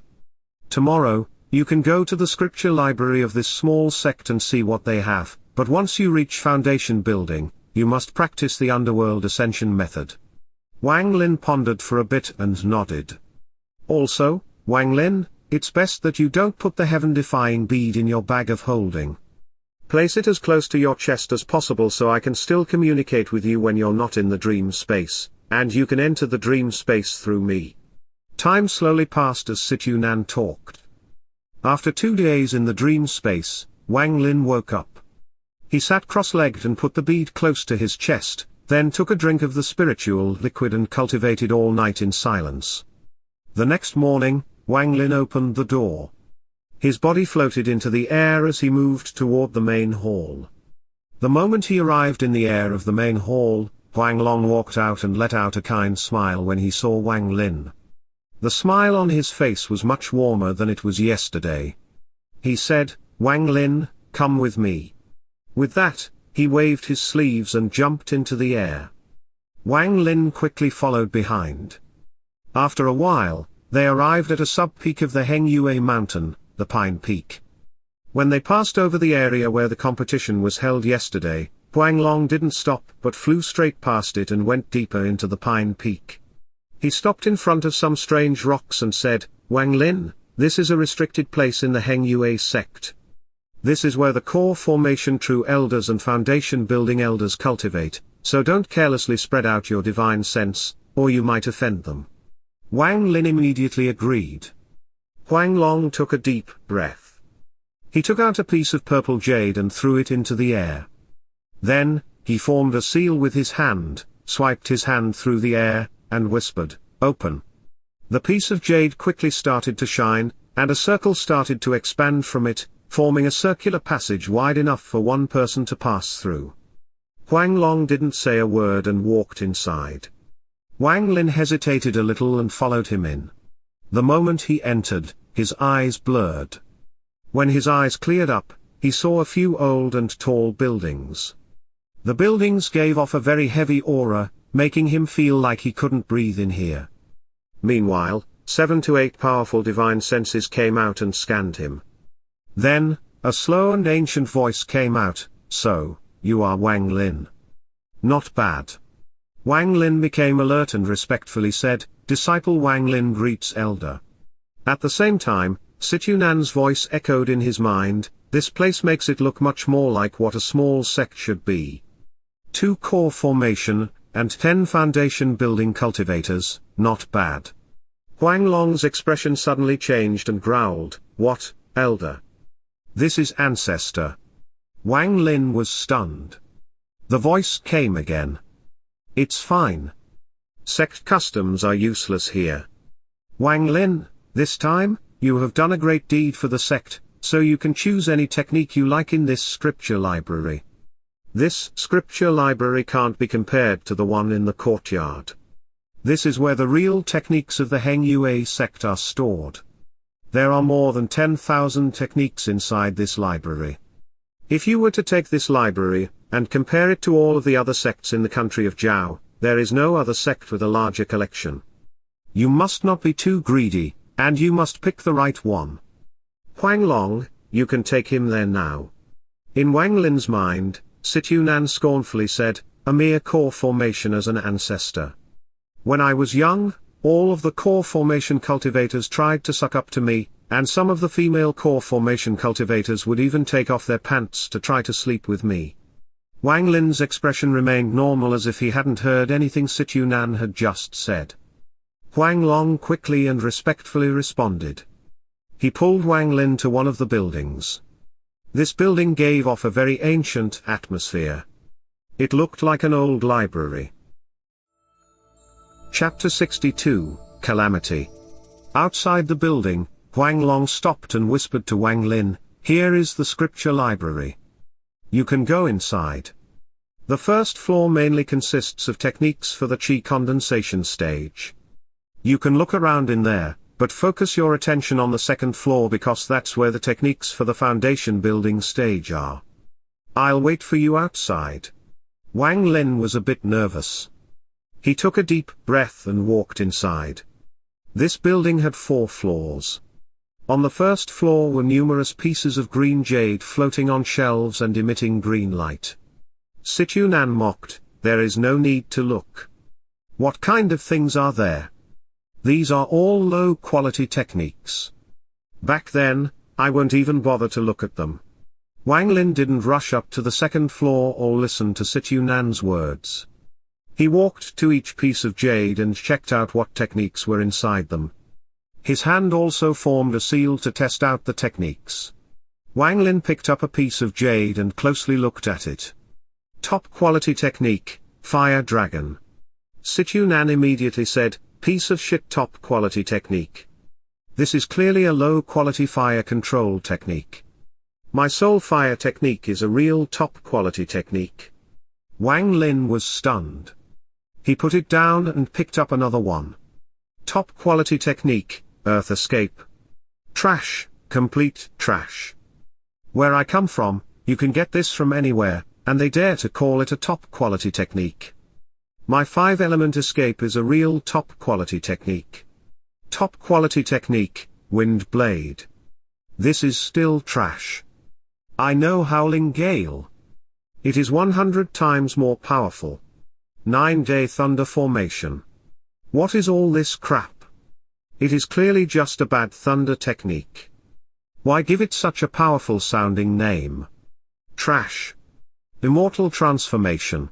Tomorrow, you can go to the scripture library of this small sect and see what they have, but once you reach foundation building, you must practice the underworld ascension method. Wang Lin pondered for a bit and nodded. Also, Wang Lin, it's best that you don't put the heaven-defying bead in your bag of holding. Place it as close to your chest as possible so I can still communicate with you when you're not in the dream space, and you can enter the dream space through me. Time slowly passed as Xuanhuan talked. After 2 days in the dream space, Wang Lin woke up. He sat cross-legged and put the bead close to his chest, then took a drink of the spiritual liquid and cultivated all night in silence. The next morning, Wang Lin opened the door. His body floated into the air as he moved toward the main hall. The moment he arrived in the air of the main hall, Huang Long walked out and let out a kind smile when he saw Wang Lin. The smile on his face was much warmer than it was yesterday. He said, Wang Lin, come with me. With that, he waved his sleeves and jumped into the air. Wang Lin quickly followed behind. After a while, they arrived at a sub-peak of the Hengyue mountain, the Pine Peak. When they passed over the area where the competition was held yesterday, Huang Long didn't stop but flew straight past it and went deeper into the Pine Peak. He stopped in front of some strange rocks and said, Wang Lin, this is a restricted place in the Hengyue sect. This is where the core formation true elders and foundation building elders cultivate, so don't carelessly spread out your divine sense, or you might offend them. Wang Lin immediately agreed. Huang Long took a deep breath. He took out a piece of purple jade and threw it into the air. Then, he formed a seal with his hand, swiped his hand through the air, and whispered, open. The piece of jade quickly started to shine, and a circle started to expand from it, forming a circular passage wide enough for one person to pass through. Huang Long didn't say a word and walked inside. Wang Lin hesitated a little and followed him in. The moment he entered, his eyes blurred. When his eyes cleared up, he saw a few old and tall buildings. The buildings gave off a very heavy aura, making him feel like he couldn't breathe in here. Meanwhile, 7 to 8 powerful divine senses came out and scanned him. Then, a slow and ancient voice came out, "So, you are Wang Lin. Not bad." Wang Lin became alert and respectfully said, "Disciple Wang Lin greets Elder." At the same time, Xuanhuan's voice echoed in his mind, "This place makes it look much more like what a small sect should be. 2 core formation, and 10 foundation building cultivators, not bad." Huang Long's expression suddenly changed and growled, "What, Elder? This is Ancestor." Wang Lin was stunned. The voice came again. "It's fine. Sect customs are useless here. Wang Lin, this time, you have done a great deed for the sect, so you can choose any technique you like in this scripture library. This scripture library can't be compared to the one in the courtyard. This is where the real techniques of the Heng Yue sect are stored. There are more than 10,000 techniques inside this library. If you were to take this library, and compare it to all of the other sects in the country of Zhao, there is no other sect with a larger collection. You must not be too greedy, and you must pick the right one. Huang Long, you can take him there now." In Wang Lin's mind, Xuanhuan scornfully said, "A mere core formation as an ancestor. When I was young, all of the core formation cultivators tried to suck up to me, and some of the female core formation cultivators would even take off their pants to try to sleep with me." Wang Lin's expression remained normal as if he hadn't heard anything Xuanhuan had just said. Huang Long quickly and respectfully responded. He pulled Wang Lin to one of the buildings. This building gave off a very ancient atmosphere. It looked like an old library. Chapter 62, Calamity. Outside the building, Huang Long stopped and whispered to Wang Lin, "Here is the scripture library. You can go inside. The first floor mainly consists of techniques for the qi condensation stage. You can look around in there, but focus your attention on the second floor because that's where the techniques for the foundation building stage are. I'll wait for you outside." Wang Lin was a bit nervous. He took a deep breath and walked inside. This building had 4 floors. On the first floor were numerous pieces of green jade floating on shelves and emitting green light. Xuanhuan mocked, "There is no need to look. What kind of things are there? These are all low-quality techniques. Back then, I won't even bother to look at them." Wang Lin didn't rush up to the second floor or listen to Xuanhuan's words. He walked to each piece of jade and checked out what techniques were inside them. His hand also formed a seal to test out the techniques. Wang Lin picked up a piece of jade and closely looked at it. Top quality technique, Fire Dragon. Xuanhuan immediately said, "Piece of shit top quality technique. This is clearly a low quality fire control technique. My soul fire technique is a real top quality technique." Wang Lin was stunned. He put it down and picked up another one. Top quality technique, Earth Escape. Trash, complete trash. Where I come from, you can get this from anywhere, and they dare to call it a top quality technique. My 5-element escape is a real top quality technique. Top quality technique, Wind Blade. This is still trash. I know Howling Gale. It is 100 times more powerful. 9-day Thunder Formation. What is all this crap? It is clearly just a bad thunder technique. Why give it such a powerful sounding name? Trash. Immortal Transformation.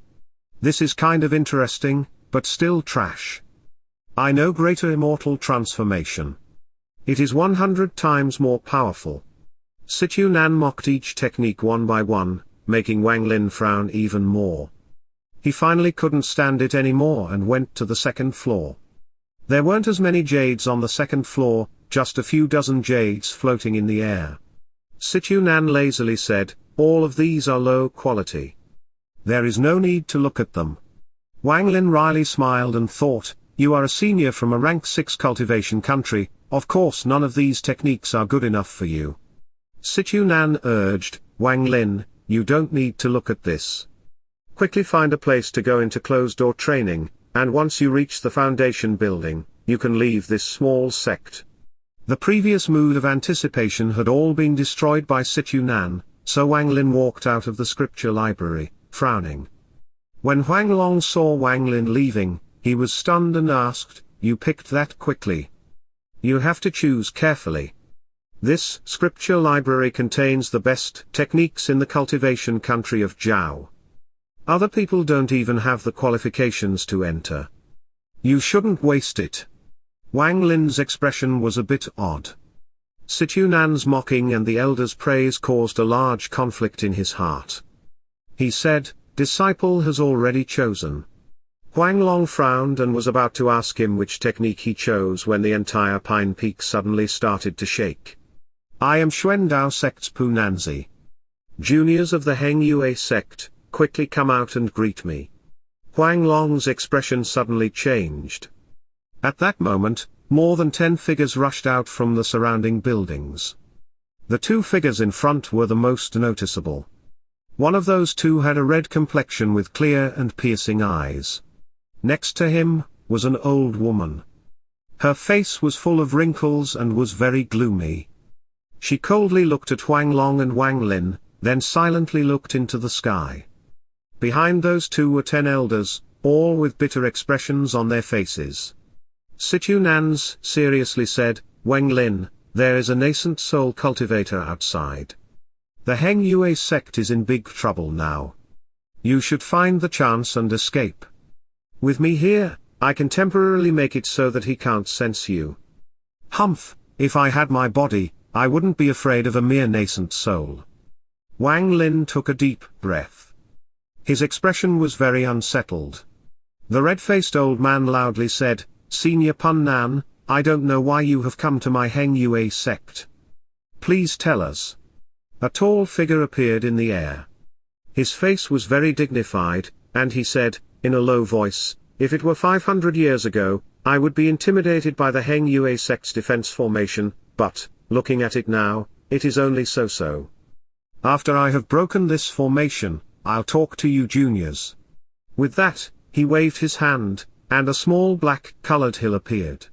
This is kind of interesting, but still trash. I know Greater Immortal Transformation. It is 100 times more powerful. Xuanhuan mocked each technique one by one, making Wang Lin frown even more. He finally couldn't stand it anymore and went to the second floor. There weren't as many jades on the second floor, just a few dozen jades floating in the air. Xuanhuan lazily said, all of these are low quality. There is no need to look at them. Wang Lin wryly smiled and thought, you are a senior from a rank 6 cultivation country, of course none of these techniques are good enough for you. Xuanhuan urged, Wang Lin, you don't need to look at this. Quickly find a place to go into closed-door training, and once you reach the foundation building, you can leave this small sect. The previous mood of anticipation had all been destroyed by Xuanhuan, so Wang Lin walked out of the scripture library, frowning. When Huang Long saw Wang Lin leaving, he was stunned and asked, you picked that quickly? You have to choose carefully. This scripture library contains the best techniques in the cultivation country of Zhao. Other people don't even have the qualifications to enter. You shouldn't waste it. Wang Lin's expression was a bit odd. Xuanhuan's mocking and the elder's praise caused a large conflict in his heart. He said, disciple has already chosen. Huang Long frowned and was about to ask him which technique he chose when the entire Pine Peak suddenly started to shake. I am Xuandao sect's Punanzi. Juniors of the Heng Yue sect, quickly come out and greet me. Huang Long's expression suddenly changed. At that moment, more than 10 figures rushed out from the surrounding buildings. The 2 figures in front were the most noticeable. One of those 2 had a red complexion with clear and piercing eyes. Next to him, was an old woman. Her face was full of wrinkles and was very gloomy. She coldly looked at Huang Long and Wang Lin, then silently looked into the sky. Behind those 2 were 10 elders, all with bitter expressions on their faces. Xuanhuan seriously said, Wang Lin, there is a nascent soul cultivator outside. The Heng Yue sect is in big trouble now. You should find the chance and escape. With me here, I can temporarily make it so that he can't sense you. Humph, if I had my body, I wouldn't be afraid of a mere nascent soul. Wang Lin took a deep breath. His expression was very unsettled. The red-faced old man loudly said, Senior Pun Nan, I don't know why you have come to my Heng Yue sect. Please tell us. A tall figure appeared in the air. His face was very dignified, and he said, in a low voice, if it were 500 years ago, I would be intimidated by the Heng Yue sect's defense formation, but, looking at it now, it is only so-so. After I have broken this formation, I'll talk to you juniors. With that, he waved his hand, and a small black-colored hill appeared.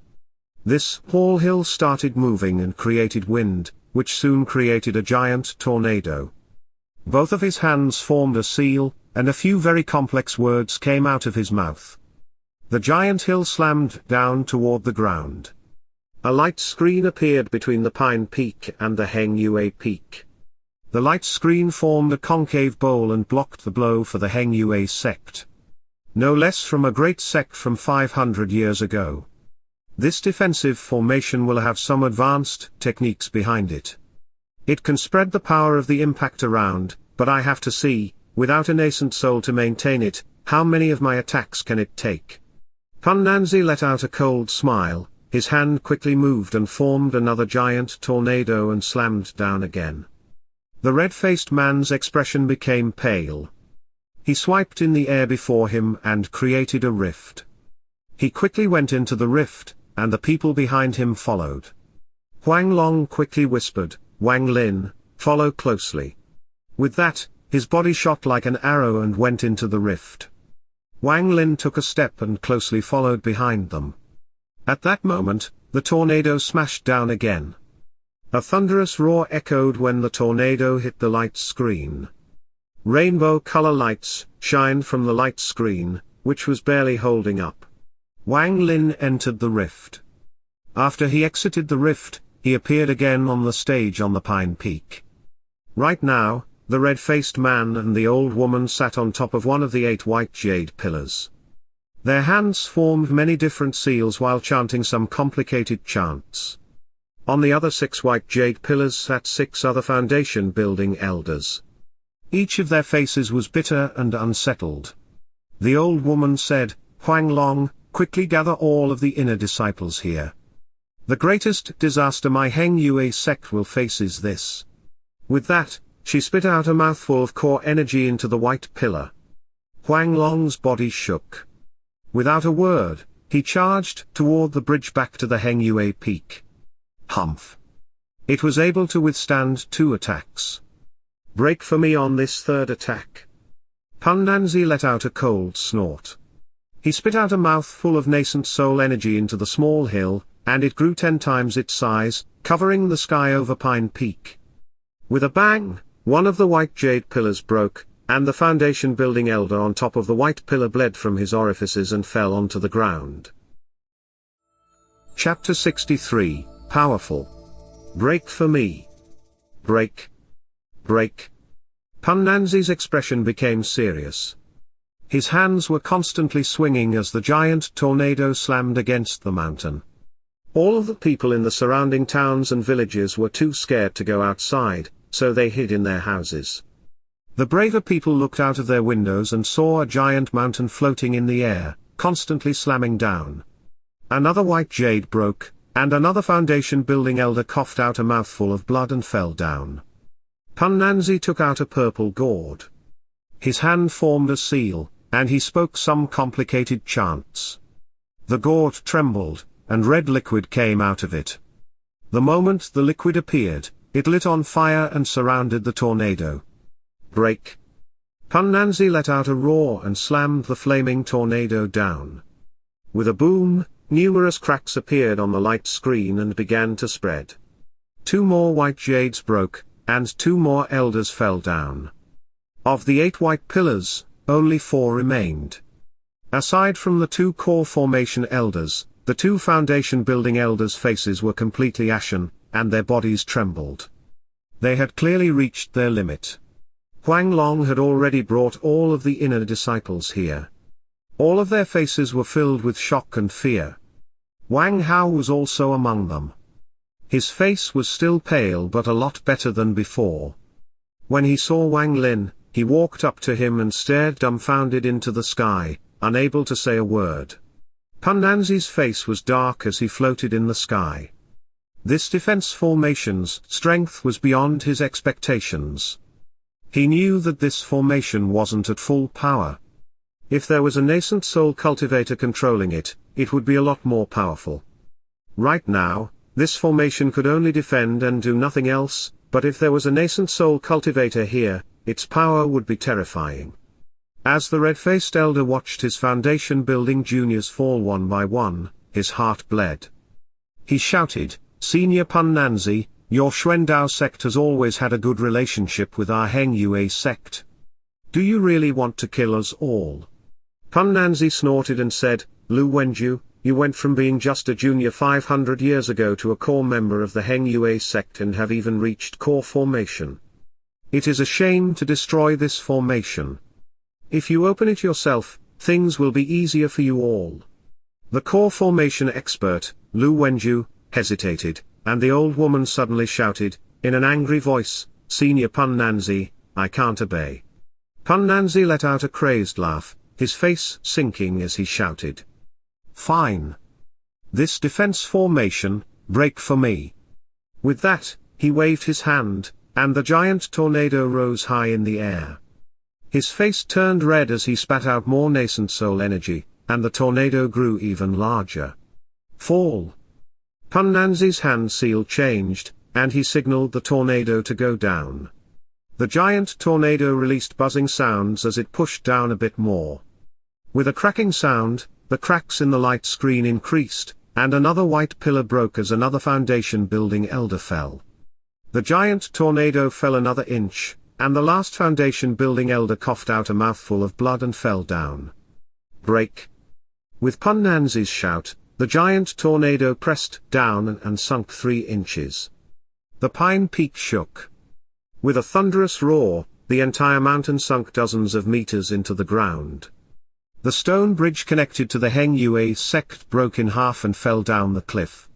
This tall hill started moving and created wind, which soon created a giant tornado. Both of his hands formed a seal, and a few very complex words came out of his mouth. The giant hill slammed down toward the ground. A light screen appeared between the Pine Peak and the Heng Yue Peak. The light screen formed a concave bowl and blocked the blow for the Heng Yue sect. No less from a great sect from 500 years ago. This defensive formation will have some advanced techniques behind it. It can spread the power of the impact around, but I have to see, without a nascent soul to maintain it, how many of my attacks can it take? Punanzi let out a cold smile, his hand quickly moved and formed another giant tornado and slammed down again. The red-faced man's expression became pale. He swiped in the air before him and created a rift. He quickly went into the rift, and the people behind him followed. Huang Long quickly whispered, Wang Lin, follow closely. With that, his body shot like an arrow and went into the rift. Wang Lin took a step and closely followed behind them. At that moment, the tornado smashed down again. A thunderous roar echoed when the tornado hit the light screen. Rainbow color lights shined from the light screen, which was barely holding up. Wang Lin entered the rift. After he exited the rift, he appeared again on the stage on the Pine Peak. Right now, the red-faced man and the old woman sat on top of one of the 8 white jade pillars. Their hands formed many different seals while chanting some complicated chants. On the other 6 white jade pillars sat 6 other foundation-building elders. Each of their faces was bitter and unsettled. The old woman said, Huang Long, quickly gather all of the inner disciples here. The greatest disaster my Heng Yue sect will face is this. With that, she spit out a mouthful of core energy into the white pillar. Huang Long's body shook. Without a word, he charged toward the bridge back to the Heng Yue peak. Humph! It was able to withstand 2 attacks. Break for me on this 3rd attack. Pan Nanzi let out a cold snort. He spit out a mouthful of nascent soul energy into the small hill, and it grew 10 times its size, covering the sky over Pine Peak. With a bang, one of the white jade pillars broke, and the foundation building elder on top of the white pillar bled from his orifices and fell onto the ground. Chapter 63, Powerful. Break for me. Break. Break. Pan Nanzi's expression became serious. His hands were constantly swinging as the giant tornado slammed against the mountain. All of the people in the surrounding towns and villages were too scared to go outside, so they hid in their houses. The braver people looked out of their windows and saw a giant mountain floating in the air, constantly slamming down. Another white jade broke, and another foundation building elder coughed out a mouthful of blood and fell down. Pan Nanzi took out a purple gourd. His hand formed a seal, and he spoke some complicated chants. The gourd trembled, and red liquid came out of it. The moment the liquid appeared, it lit on fire and surrounded the tornado. Break. Pan Nanzi let out a roar and slammed the flaming tornado down. With a boom, numerous cracks appeared on the light screen and began to spread. 2 more white jades broke, and 2 more elders fell down. Of the 8 white pillars, only 4 remained. Aside from the 2 core formation elders, the 2 foundation building elders' faces were completely ashen, and their bodies trembled. They had clearly reached their limit. Huang Long had already brought all of the inner disciples here. All of their faces were filled with shock and fear. Wang Hao was also among them. His face was still pale but a lot better than before. When he saw Wang Lin, he walked up to him and stared dumbfounded into the sky, unable to say a word. Pan Nanzi's face was dark as he floated in the sky. This defense formation's strength was beyond his expectations. He knew that this formation wasn't at full power. If there was a nascent soul cultivator controlling it, it would be a lot more powerful. Right now, this formation could only defend and do nothing else, but if there was a nascent soul cultivator here, its power would be terrifying. As the red-faced elder watched his foundation building juniors fall one by one, his heart bled. He shouted, "Senior Pan Nanzi, your Xuandao sect has always had a good relationship with our Heng Yue sect. Do you really want to kill us all?" Pan Nanzi snorted and said, "Lu Wenju, you went from being just a junior 500 years ago to a core member of the Heng Yue sect and have even reached core formation. It is a shame to destroy this formation. If you open it yourself, things will be easier for you all." The core formation expert, Lu Wenju, hesitated, and the old woman suddenly shouted, in an angry voice, "Senior Pan Nanzi, I can't obey." Pan Nanzi let out a crazed laugh, his face sinking as he shouted, "Fine. This defense formation, break for me." With that, he waved his hand, and the giant tornado rose high in the air. His face turned red as he spat out more nascent soul energy, and the tornado grew even larger. Fall. Pan Nanzi's hand seal changed, and he signaled the tornado to go down. The giant tornado released buzzing sounds as it pushed down a bit more. With a cracking sound, the cracks in the light screen increased, and another white pillar broke as another foundation building elder fell. The giant tornado fell another inch, and the last foundation building elder coughed out a mouthful of blood and fell down. Break. With Pan Nanzi's shout, the giant tornado pressed down and sunk 3 inches. The Pine Peak shook. With a thunderous roar, the entire mountain sunk dozens of meters into the ground. The stone bridge connected to the Heng Yue sect broke in half and fell down the cliff.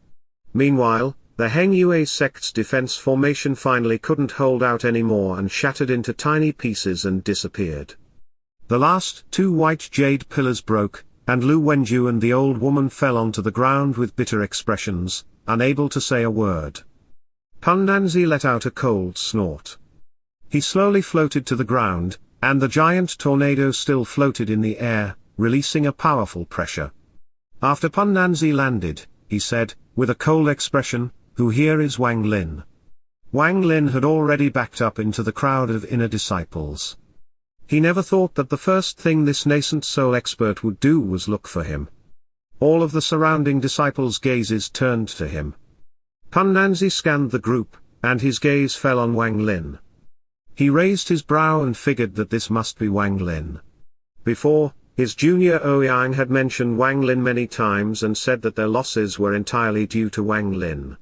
Meanwhile, the Heng Yue sect's defense formation finally couldn't hold out anymore and shattered into tiny pieces and disappeared. The last 2 white jade pillars broke, and Lu Wenju and the old woman fell onto the ground with bitter expressions, unable to say a word. Pan Nanzi let out a cold snort. He slowly floated to the ground, and the giant tornado still floated in the air, releasing a powerful pressure. After Pan Nanzi landed, he said, with a cold expression, "Who here is Wang Lin?" Wang Lin had already backed up into the crowd of inner disciples. He never thought that the first thing this nascent soul expert would do was look for him. All of the surrounding disciples' gazes turned to him. Pan Nanzi scanned the group, and his gaze fell on Wang Lin. He raised his brow and figured that this must be Wang Lin. Before, his junior Ouyang had mentioned Wang Lin many times and said that their losses were entirely due to Wang Lin.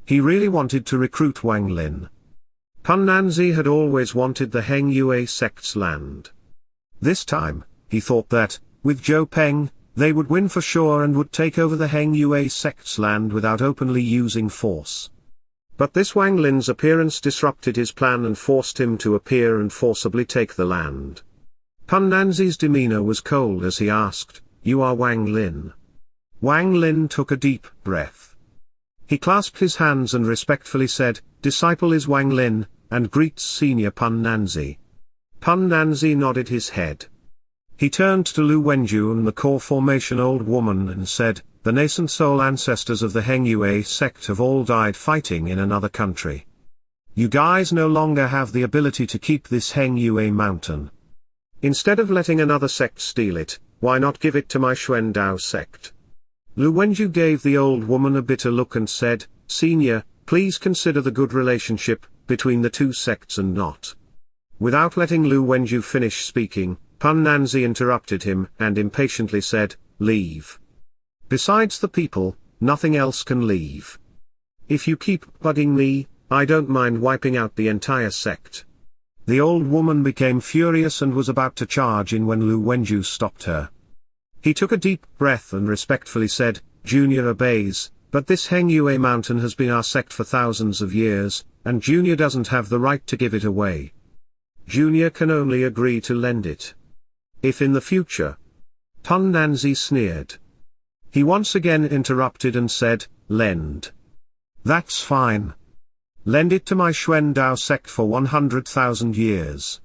He really wanted to recruit Wang Lin. Pan Nanzi had always wanted the Heng Yue sect's land. This time, he thought that, with Zhou Peng, they would win for sure and would take over the Heng Yue sect's land without openly using force. But this Wang Lin's appearance disrupted his plan and forced him to appear and forcibly take the land. Pan Nanzi's demeanor was cold as he asked, "You are Wang Lin?" Wang Lin took a deep breath. He clasped his hands and respectfully said, "Disciple is Wang Lin, and greets Senior Pan Nanzi." Pan Nanzi nodded his head. He turned to Lu Wenju and the core formation old woman and said, "The nascent soul ancestors of the Heng Yue sect have all died fighting in another country. You guys no longer have the ability to keep this Heng Yue mountain. Instead of letting another sect steal it, why not give it to my Xuan Dao sect?" Lu Wenju gave the old woman a bitter look and said, "Senior, please consider the good relationship between the two sects and not." Without letting Lu Wenju finish speaking, Pan Nanzi interrupted him and impatiently said, "Leave. Besides the people, nothing else can leave. If you keep bugging me, I don't mind wiping out the entire sect." The old woman became furious and was about to charge in when Lu Wenju stopped her. He took a deep breath and respectfully said, "Junior obeys, but this Heng Yue mountain has been our sect for thousands of years, and Junior doesn't have the right to give it away. Junior can only agree to lend it. If in the future..." Pan Nanzi sneered. He once again interrupted and said, "Lend. That's fine. Lend it to my Xuan Dao sect for 100,000 years."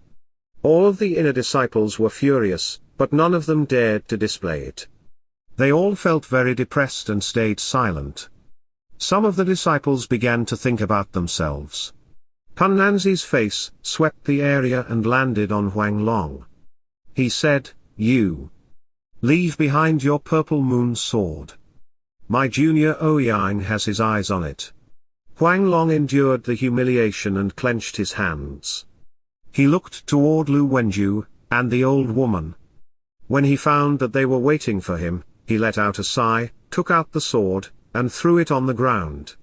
All of the inner disciples were furious, but none of them dared to display it. They all felt very depressed and stayed silent. Some of the disciples began to think about themselves. Pan Nanzi's face swept the area and landed on Huang Long. He said, "You leave behind your purple moon sword. My junior Ouyang has his eyes on it." Huang Long endured the humiliation and clenched his hands. He looked toward Lu Wenju, and the old woman. When he found that they were waiting for him, he let out a sigh, took out the sword, and threw it on the ground.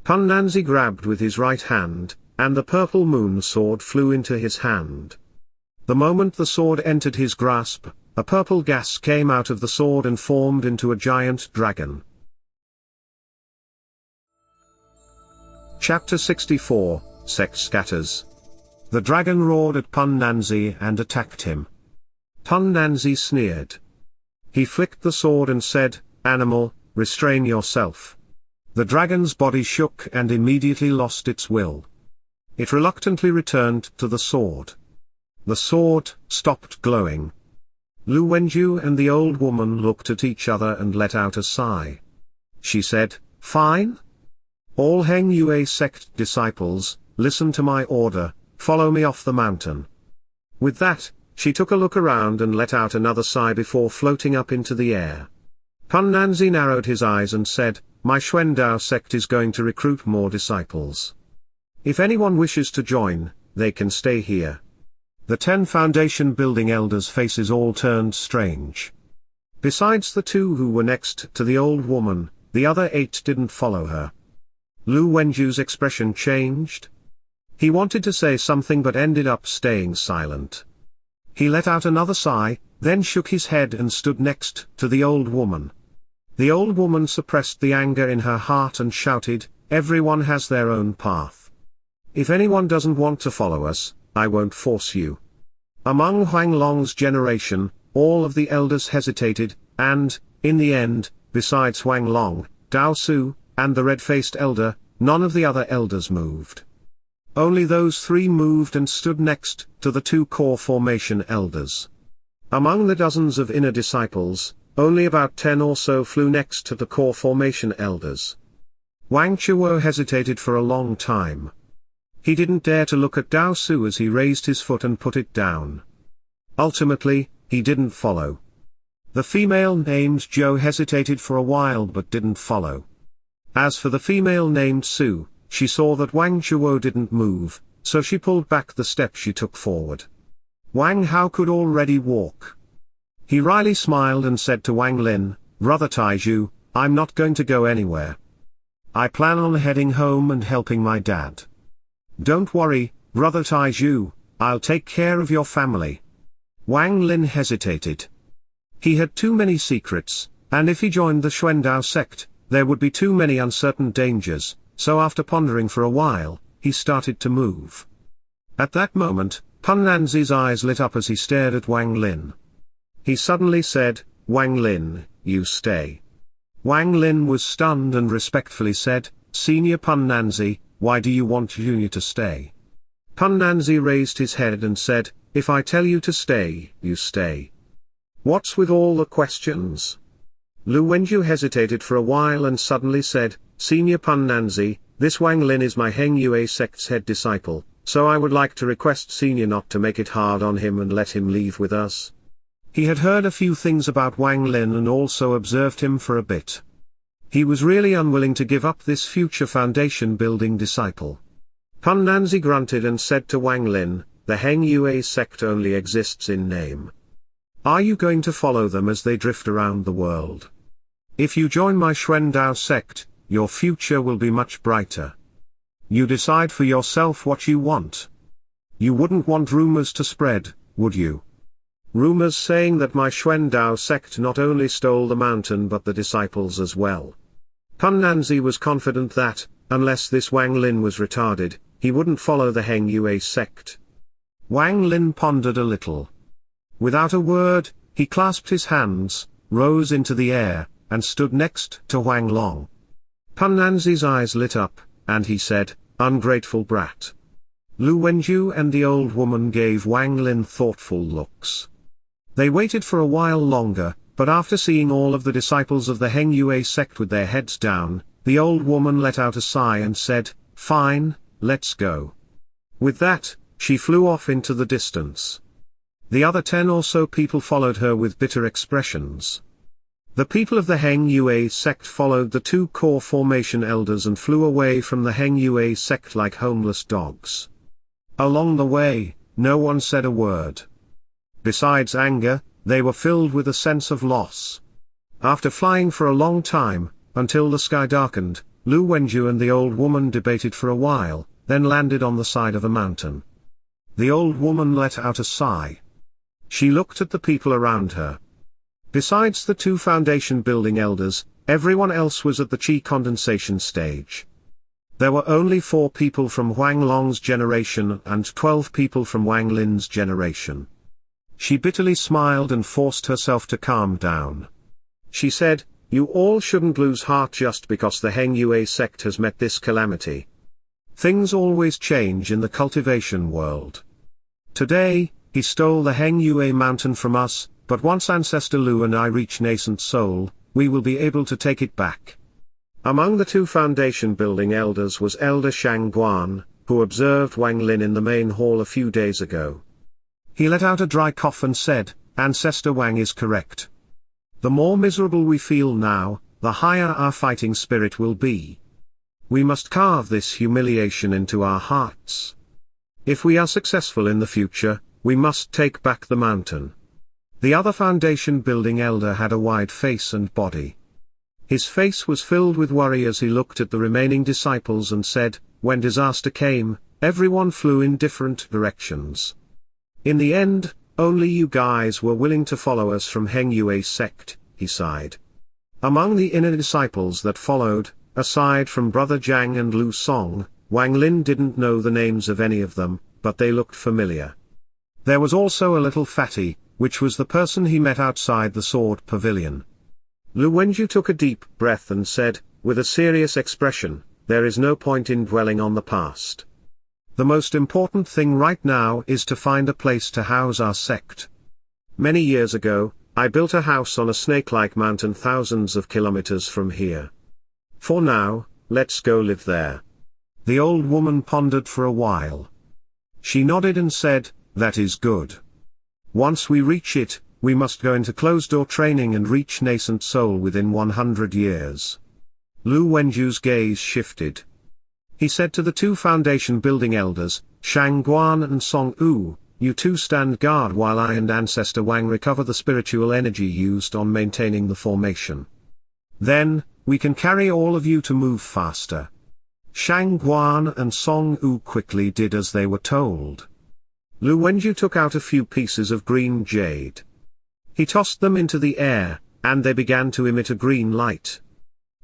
Pan Nanzi grabbed with his right hand, and the purple moon sword flew into his hand. The moment the sword entered his grasp, a purple gas came out of the sword and formed into a giant dragon. Chapter 64, Sect Scatters. The dragon roared at Pan Nanzi and attacked him. Pan Nanzi sneered. He flicked the sword and said, "Animal, restrain yourself." The dragon's body shook and immediately lost its will. It reluctantly returned to the sword. The sword stopped glowing. Lu Wenju and the old woman looked at each other and let out a sigh. She said, "Fine. All Heng Yue sect disciples, listen to my order, follow me off the mountain." With that, she took a look around and let out another sigh before floating up into the air. Pan Nanzi narrowed his eyes and said, "My Xuan Dao sect is going to recruit more disciples. If anyone wishes to join, they can stay here." The 10 foundation building elders' faces all turned strange. Besides the 2 who were next to the old woman, the other 8 didn't follow her. Lu Wenju's expression changed. He wanted to say something but ended up staying silent. He let out another sigh, then shook his head and stood next to the old woman. The old woman suppressed the anger in her heart and shouted, "Everyone has their own path. If anyone doesn't want to follow us, I won't force you." Among Huang Long's generation, all of the elders hesitated, and, in the end, besides Huang Long, Dao Su, and the red-faced elder, none of the other elders moved. only those three moved and stood next to the two core formation elders. Among the dozens of inner disciples, only about 10 or so flew next to the core formation elders. Wang Chuo hesitated for a long time. He didn't dare to look at Dao Su as he raised his foot and put it down. Ultimately, he didn't follow. The female named Zhou hesitated for a while but didn't follow. As for the female named Su, she saw that Wang Chuo didn't move, so she pulled back the step she took forward. Wang Hao could already walk. He wryly smiled and said to Wang Lin, "Brother Taizhu, I'm not going to go anywhere. I plan on heading home and helping my dad. Don't worry, Brother Taizhu, I'll take care of your family." Wang Lin hesitated. He had too many secrets, and if he joined the Xuandao sect, there would be too many uncertain dangers, so after pondering for a while, he started to move. At that moment, Pan Nanzi's eyes lit up as he stared at Wang Lin. He suddenly said, "Wang Lin, you stay." Wang Lin was stunned and respectfully said, "Senior Pan Nanzi, why do you want Junior to stay?" Pan Nanzi raised his head and said, "If I tell you to stay, you stay. What's with all the questions?" Lu Wenju hesitated for a while and suddenly said, "Senior Pan Nanzi, this Wang Lin is my Heng Yue sect's head disciple, so I would like to request Senior not to make it hard on him and let him leave with us." He had heard a few things about Wang Lin and also observed him for a bit. He was really unwilling to give up this future foundation building disciple. Pan Nanzi grunted and said to Wang Lin, "The Heng Yue sect only exists in name. Are you going to follow them as they drift around the world? If you join my Xuandao sect, your future will be much brighter. You decide for yourself what you want. You wouldn't want rumors to spread, would you? Rumors saying that my Xuandao sect not only stole the mountain but the disciples as well." Pan Nanzi was confident that, unless this Wang Lin was retarded, he wouldn't follow the Heng Yue sect. Wang Lin pondered a little. Without a word, he clasped his hands, rose into the air, and stood next to Wang Long. Pan Nanzi's eyes lit up, and he said, "Ungrateful brat." Lu Wenju and the old woman gave Wang Lin thoughtful looks. They waited for a while longer, but after seeing all of the disciples of the Heng Yue sect with their heads down, the old woman let out a sigh and said, "Fine, let's go." With that, she flew off into the distance. The other 10 or so people followed her with bitter expressions. The people of the Heng Yue sect followed the two core formation elders and flew away from the Heng Yue sect like homeless dogs. Along the way, no one said a word. Besides anger, they were filled with a sense of loss. After flying for a long time, until the sky darkened, Lu Wenju and the old woman debated for a while, then landed on the side of a mountain. The old woman let out a sigh. She looked at the people around her. Besides the two foundation building elders, everyone else was at the chi condensation stage. There were only 4 people from Huang Long's generation and 12 people from Wang Lin's generation. She bitterly smiled and forced herself to calm down. She said, "You all shouldn't lose heart just because the Heng Yue sect has met this calamity. Things always change in the cultivation world. Today, he stole the Heng Yue mountain from us, but once Ancestor Lu and I reach nascent soul, we will be able to take it back." Among the two foundation building elders was Elder Xuanhuan, who observed Wang Lin in the main hall a few days ago. He let out a dry cough and said, "Ancestor Wang is correct. The more miserable we feel now, the higher our fighting spirit will be. We must carve this humiliation into our hearts. If we are successful in the future, we must take back the mountain." The other foundation building elder had a wide face and body. His face was filled with worry as he looked at the remaining disciples and said, "When disaster came, everyone flew in different directions. In the end, only you guys were willing to follow us from Heng Yue sect," he sighed. Among the inner disciples that followed, aside from Brother Jiang and Lu Song, Wang Lin didn't know the names of any of them, but they looked familiar. There was also a little fatty, which was the person he met outside the sword pavilion. Lu Wenju took a deep breath and said, with a serious expression, "There is no point in dwelling on the past. The most important thing right now is to find a place to house our sect. Many years ago, I built a house on a snake-like mountain thousands of kilometers from here. For now, let's go live there." The old woman pondered for a while. She nodded and said, "That is good. Once we reach it, we must go into closed-door training and reach nascent soul within 100 years." Lu Wenju's gaze shifted. He said to the two foundation building elders, Xuanhuan and Song-U, "You two stand guard while I and Ancestor Wang recover the spiritual energy used on maintaining the formation. Then, we can carry all of you to move faster." Xuanhuan and Song-U quickly did as they were told. Lu Wenju took out a few pieces of green jade. He tossed them into the air, and they began to emit a green light.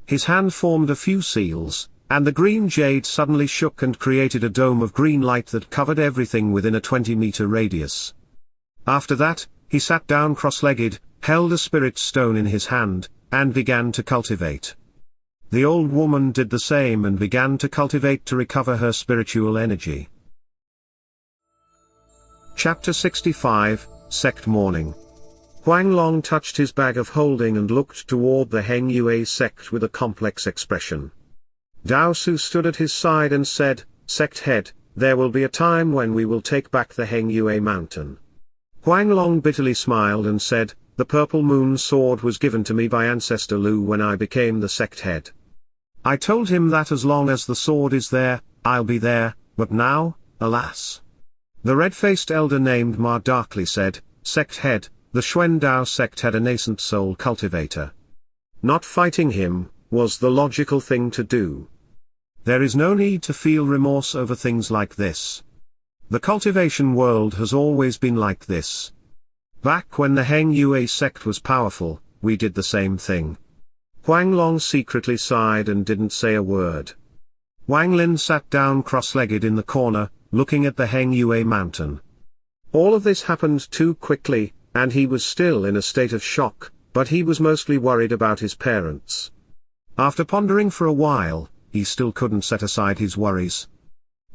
His hand formed a few seals, and the green jade suddenly shook and created a dome of green light that covered everything within a 20-meter radius. After that, he sat down cross-legged, held a spirit stone in his hand, and began to cultivate. The old woman did the same and began to cultivate to recover her spiritual energy. Chapter 65, Sect Morning. Huang Long touched his bag of holding and looked toward the Heng Yue sect with a complex expression. Dao Su stood at his side and said, "Sect head, there will be a time when we will take back the Heng Yue mountain." Huang Long bitterly smiled and said, "The purple moon sword was given to me by Ancestor Lu when I became the sect head. I told him that as long as the sword is there, I'll be there, but now, alas." The red-faced elder named Ma darkly said, "Sect head, the Xuan Dao sect had a nascent soul cultivator. Not fighting him was the logical thing to do. There is no need to feel remorse over things like this. The cultivation world has always been like this. Back when the Heng Yue sect was powerful, we did the same thing." Huang Long secretly sighed and didn't say a word. Wang Lin sat down cross-legged in the corner, looking at the Heng Yue mountain. All of this happened too quickly, and he was still in a state of shock, but he was mostly worried about his parents. After pondering for a while, he still couldn't set aside his worries.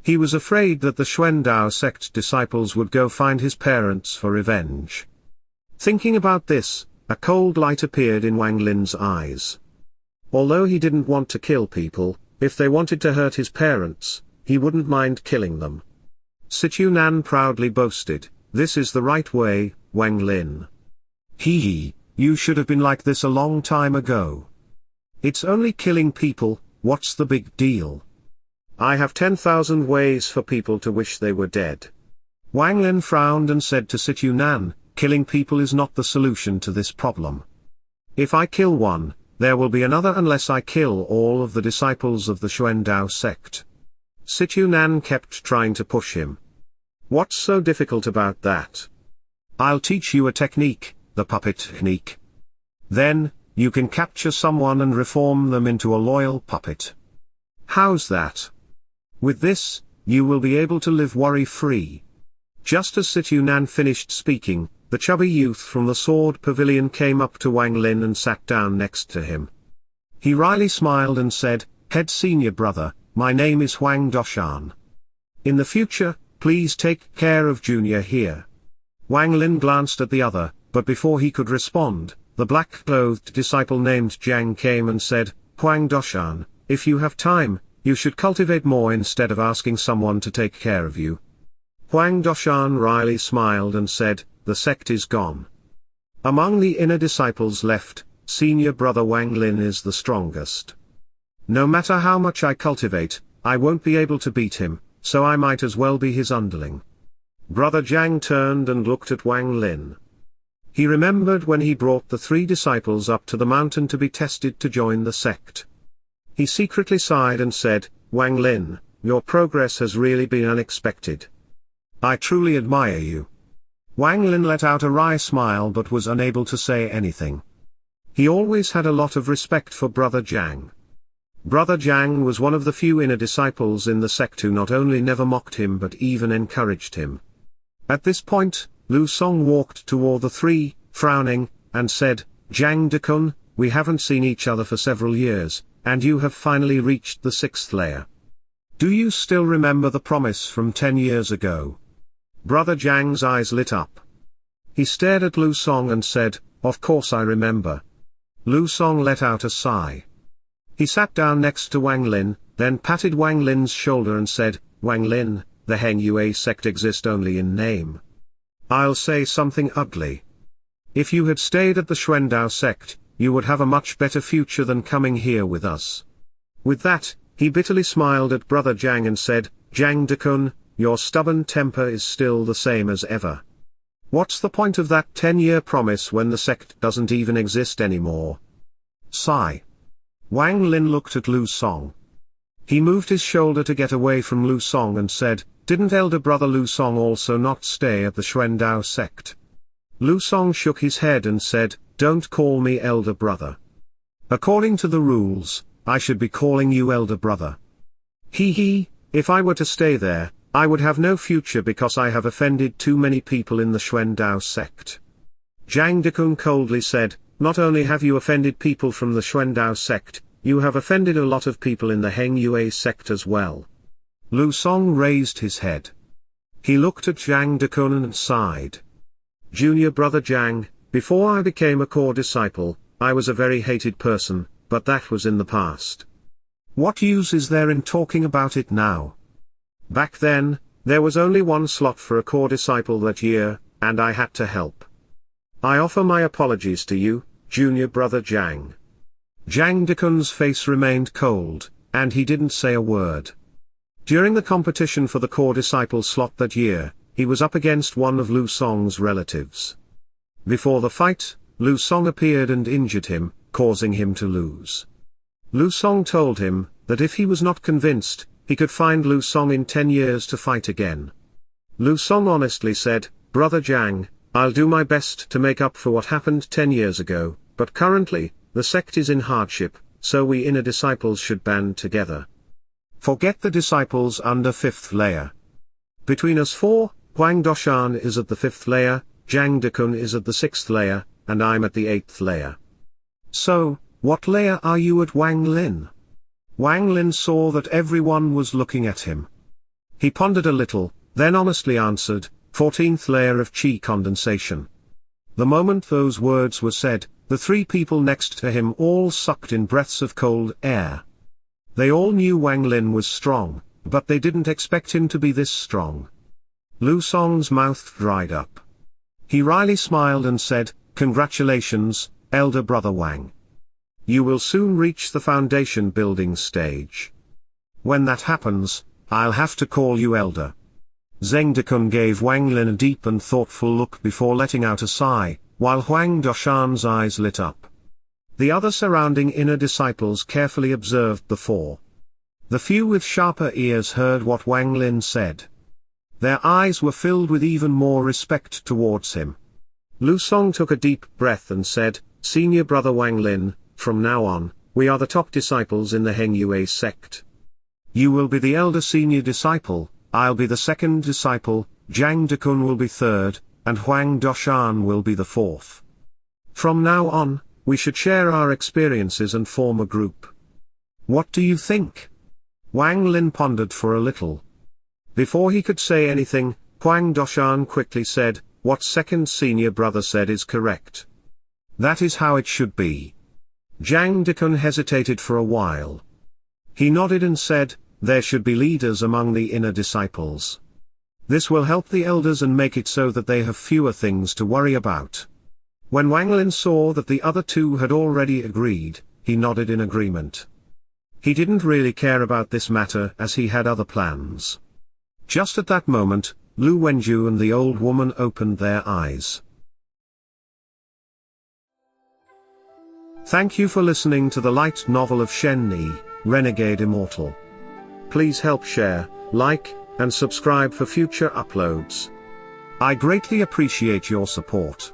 He was afraid that the Xuan Dao sect disciples would go find his parents for revenge. Thinking about this, a cold light appeared in Wang Lin's eyes. Although he didn't want to kill people, if they wanted to hurt his parents, he wouldn't mind killing them. Xuanhuan proudly boasted, "This is the right way, Wang Lin. You should have been like this a long time ago. It's only killing people, what's the big deal? I have 10,000 ways for people to wish they were dead." Wang Lin frowned and said to Xuanhuan, "Killing people is not the solution to this problem. If I kill one, there will be another unless I kill all of the disciples of the Xuan Dao sect." Xuanhuan kept trying to push him. "What's so difficult about that? I'll teach you a technique, the puppet technique. Then, you can capture someone and reform them into a loyal puppet. How's that? With this, you will be able to live worry-free." Just as Xuanhuan finished speaking, the chubby youth from the sword pavilion came up to Wang Lin and sat down next to him. He wryly smiled and said, "Head senior brother, my name is Huang Doshan. In the future, please take care of Junior here." Wang Lin glanced at the other, but before he could respond, the black-clothed disciple named Jiang came and said, "Huang Doshan, if you have time, you should cultivate more instead of asking someone to take care of you." Huang Doshan wryly smiled and said, "The sect is gone. Among the inner disciples left, senior brother Wang Lin is the strongest. No matter how much I cultivate, I won't be able to beat him, so I might as well be his underling." Brother Jiang turned and looked at Wang Lin. He remembered when he brought the 3 disciples up to the mountain to be tested to join the sect. He secretly sighed and said, "Wang Lin, your progress has really been unexpected. I truly admire you." Wang Lin let out a wry smile but was unable to say anything. He always had a lot of respect for Brother Jiang. Brother Jiang was one of the few inner disciples in the sect who not only never mocked him but even encouraged him. At this point, Lu Song walked toward the 3, frowning, and said, "Jiang Dekun, we haven't seen each other for several years, and you have finally reached the 6th layer. Do you still remember the promise from 10 years ago? Brother Zhang's eyes lit up. He stared at Lu Song and said, "Of course I remember." Lu Song let out a sigh. He sat down next to Wang Lin, then patted Wang Lin's shoulder and said, "Wang Lin, the Heng Yue sect exist only in name. I'll say something ugly. If you had stayed at the Xuandao sect, you would have a much better future than coming here with us." With that, he bitterly smiled at Brother Zhang and said, "Zhang Dekun, your stubborn temper is still the same as ever. What's the point of that 10-year promise when the sect doesn't even exist anymore?" Sigh. Wang Lin looked at Lu Song. He moved his shoulder to get away from Lu Song and said, "Didn't elder brother Lu Song also not stay at the Xuandao sect?" Lu Song shook his head and said, "Don't call me elder brother. According to the rules, I should be calling you elder brother. If I were to stay there, I would have no future because I have offended too many people in the Xuandao sect." Zhang Dekun coldly said, "Not only have you offended people from the Xuandao sect, you have offended a lot of people in the Heng Yue sect as well." Lu Song raised his head. He looked at Zhang Dekun and sighed. "Junior brother Zhang, before I became a core disciple, I was a very hated person, but that was in the past. What use is there in talking about it now? Back then, there was only one slot for a core disciple that year, and I had to help. I offer my apologies to you, junior brother Zhang." Zhang Dekun's face remained cold, and he didn't say a word. During the competition for the core disciple slot that year, he was up against one of Lu Song's relatives. Before the fight, Lu Song appeared and injured him, causing him to lose. Lu Song told him that if he was not convinced, he could find Lu Song in 10 years to fight again. Lu Song honestly said, "Brother Zhang, I'll do my best to make up for what happened 10 years ago, but currently, the sect is in hardship, so we inner disciples should band together. Forget the disciples under 5th layer. Between us four, Huang Doshan is at the 5th layer, Zhang Dekun is at the 6th layer, and I'm at the 8th layer. So, what layer are you at, Wang Lin?" Wang Lin saw that everyone was looking at him. He pondered a little, then honestly answered, 14th layer of qi condensation. The moment those words were said, the three people next to him all sucked in breaths of cold air. They all knew Wang Lin was strong, but they didn't expect him to be this strong. Lu Song's mouth dried up. He wryly smiled and said, "Congratulations, elder brother Wang. You will soon reach the foundation building stage. When that happens, I'll have to call you elder." Zhang Dekun gave Wang Lin a deep and thoughtful look before letting out a sigh, while Huang Doshan's eyes lit up. The other surrounding inner disciples carefully observed the four. The few with sharper ears heard what Wang Lin said. Their eyes were filled with even more respect towards him. Lu Song took a deep breath and said, "Senior brother Wang Lin, from now on, we are the top disciples in the Heng Yue sect. You will be the elder senior disciple, I'll be the second disciple, Zhang Dekun will be third, and Huang Doshan will be the fourth. From now on, we should share our experiences and form a group. What do you think?" Wang Lin pondered for a little. Before he could say anything, Huang Doshan quickly said, "What second senior brother said is correct. That is how it should be." Zhang Dekun hesitated for a while. He nodded and said, "There should be leaders among the inner disciples. This will help the elders and make it so that they have fewer things to worry about." When Wang Lin saw that the other two had already agreed, he nodded in agreement. He didn't really care about this matter as he had other plans. Just at that moment, Lu Wenju and the old woman opened their eyes. Thank you for listening to the light novel of Xian Ni, Renegade Immortal. Please help share, like, and subscribe for future uploads. I greatly appreciate your support.